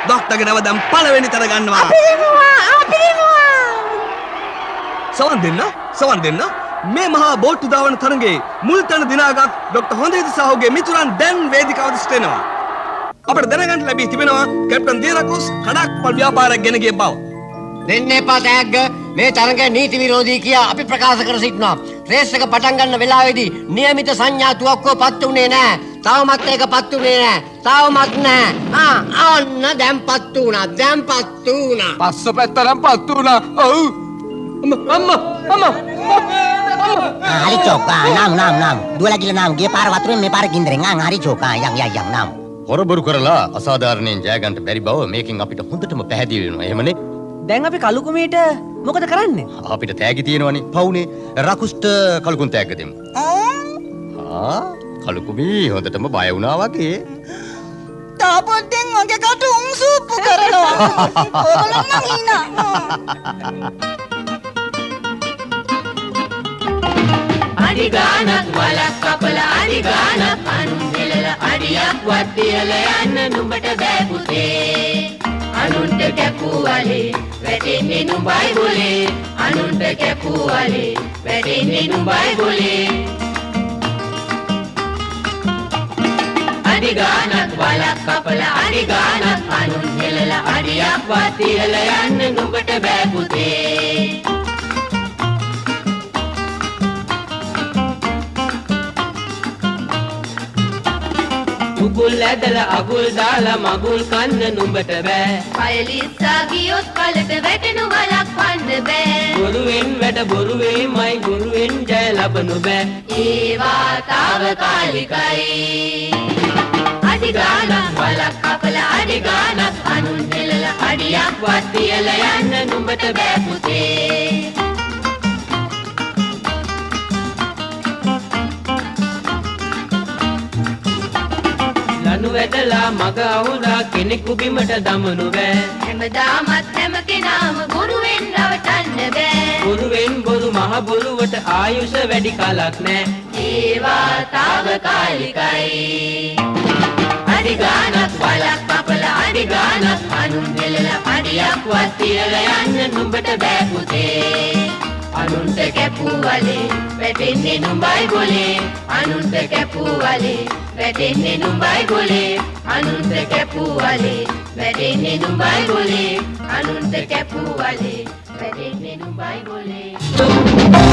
ડોක්ටර්ගේ නම දැන් පළවෙනි තර ගන්නවා. අපි දෙනවා. සවන් දෙන්න. මේ මහා බෝට්ටු දාවන තරඟේ මුල් තැන දිනාගත් ડોක්ටර් හොඳහිත සහෝගේ මිතුරන් දැන් වේදිකාවට සිට එනවා. අපට දැනගන්න ලැබී තිබෙනවා කැප්ටන් දියරකුස් කඩක්පල් ව්‍යාපාරයක් ගෙන ගිය බව. දෙන්න එපා තෑග්ග. මේ තරඟ නීති විරෝධී කියා අපි ප්‍රකාශ කර සිටිනවා. රේස් එක පටන් ගන්න වෙලාවේදී નિયમિત සංඥා තුවක්කුව පත් උනේ නැහැ. තවමත් ඒක පත් උනේ නැහැ. අන්න දැන් පත් වුණා. පස්ස පැත්තටම පත් වුණා. ඔව්. අම්මා. හරි චෝකා නම් දුවලා ගිහලා නම් ගිය පාර වතුරෙන් මේ පාර ගින්දරෙන් හරි චෝකා යම් නම් හොරබරු කරලා අසාධාරණයෙන් ජය ගන්න බැරි බව මේකෙන් අපිට හොඳටම පැහැදිලි වෙනවා. එහෙමනේ. දැන් අපි කලුකුමීට මොකද කරන්නේ? අපිට තෑගි තියෙනවනේ. පවුනේ. රකුස්ට කලුකුන් තෑග්ග දෙමු. කලුකුමී හොඳටම බය වුණා වගේ. තාපොද්දෙන් වගේ කට උම්සුප්පු කරනවා. ඕගොල්ලෝ නම් hina. අඩි ගානක් වලක් කපලා අඩි ගානක් අනුන් හෙලලා අඩියක් වත් තියලා යන්න නුඹට බෑ පුතේ. අනුන්ට අනුන්ට කැපුවලේ වැටෙන්නේ නුඹයි බොලේ අනුන්ට කැපුවලේ වැටෙන්නේ නුඹයි බොලේ අඩිගානක් බලක් කපලා අඩිගානක් අනුන් හෙලලා අඩියක් වතියල යන්න නුඹට බෑ පුතේ උගුල් ඇදලා අගුල් දාලා මගුල් කන්න නුඹට බෑ පයලිස්සා ගියොත් කලට වැටෙනු වළක්වන්න බෑ බොරුවෙන් වැඩ බොරුවේමයි බොරුවෙන් ජය ලබනු බෑ ඒවා తాවකාලිකයි අඩිගානක් බලක් කපලා අඩිගානක් අනුන් හෙලලා අඩියක් වතියල යන්න නුඹට බෑ පුතේ ලනු වැදලා මග අවුලා කෙනෙකු බිමට දමනු බෑ හැමදාමත් හැම කෙනාම බොරුවෙන් රවටන්න බෑ බොරුවෙන් බොරු මහ බොරුවට ආයුෂ වැඩි කලක් නෑ ඒවා తాවකාලිකයි අඩිගානක් බලක් කපලා අඩිගානක් අනුන් හෙලලා අඩියක් වතියල යන්න නුඹට බෑ පුතේ අනුන්ට කැපුවලේ වැටෙන්නේ නුඹයි බොලේ අනුන්ට කැපුවලේ වැටෙන්නේ නුඹයි බොලේ අනුන්ට කැපුවලේ වැටෙන්නේ නුඹයි බොලේ අනුන්ට කැපුවලේ වැටෙන්නේ නුඹයි බොලේ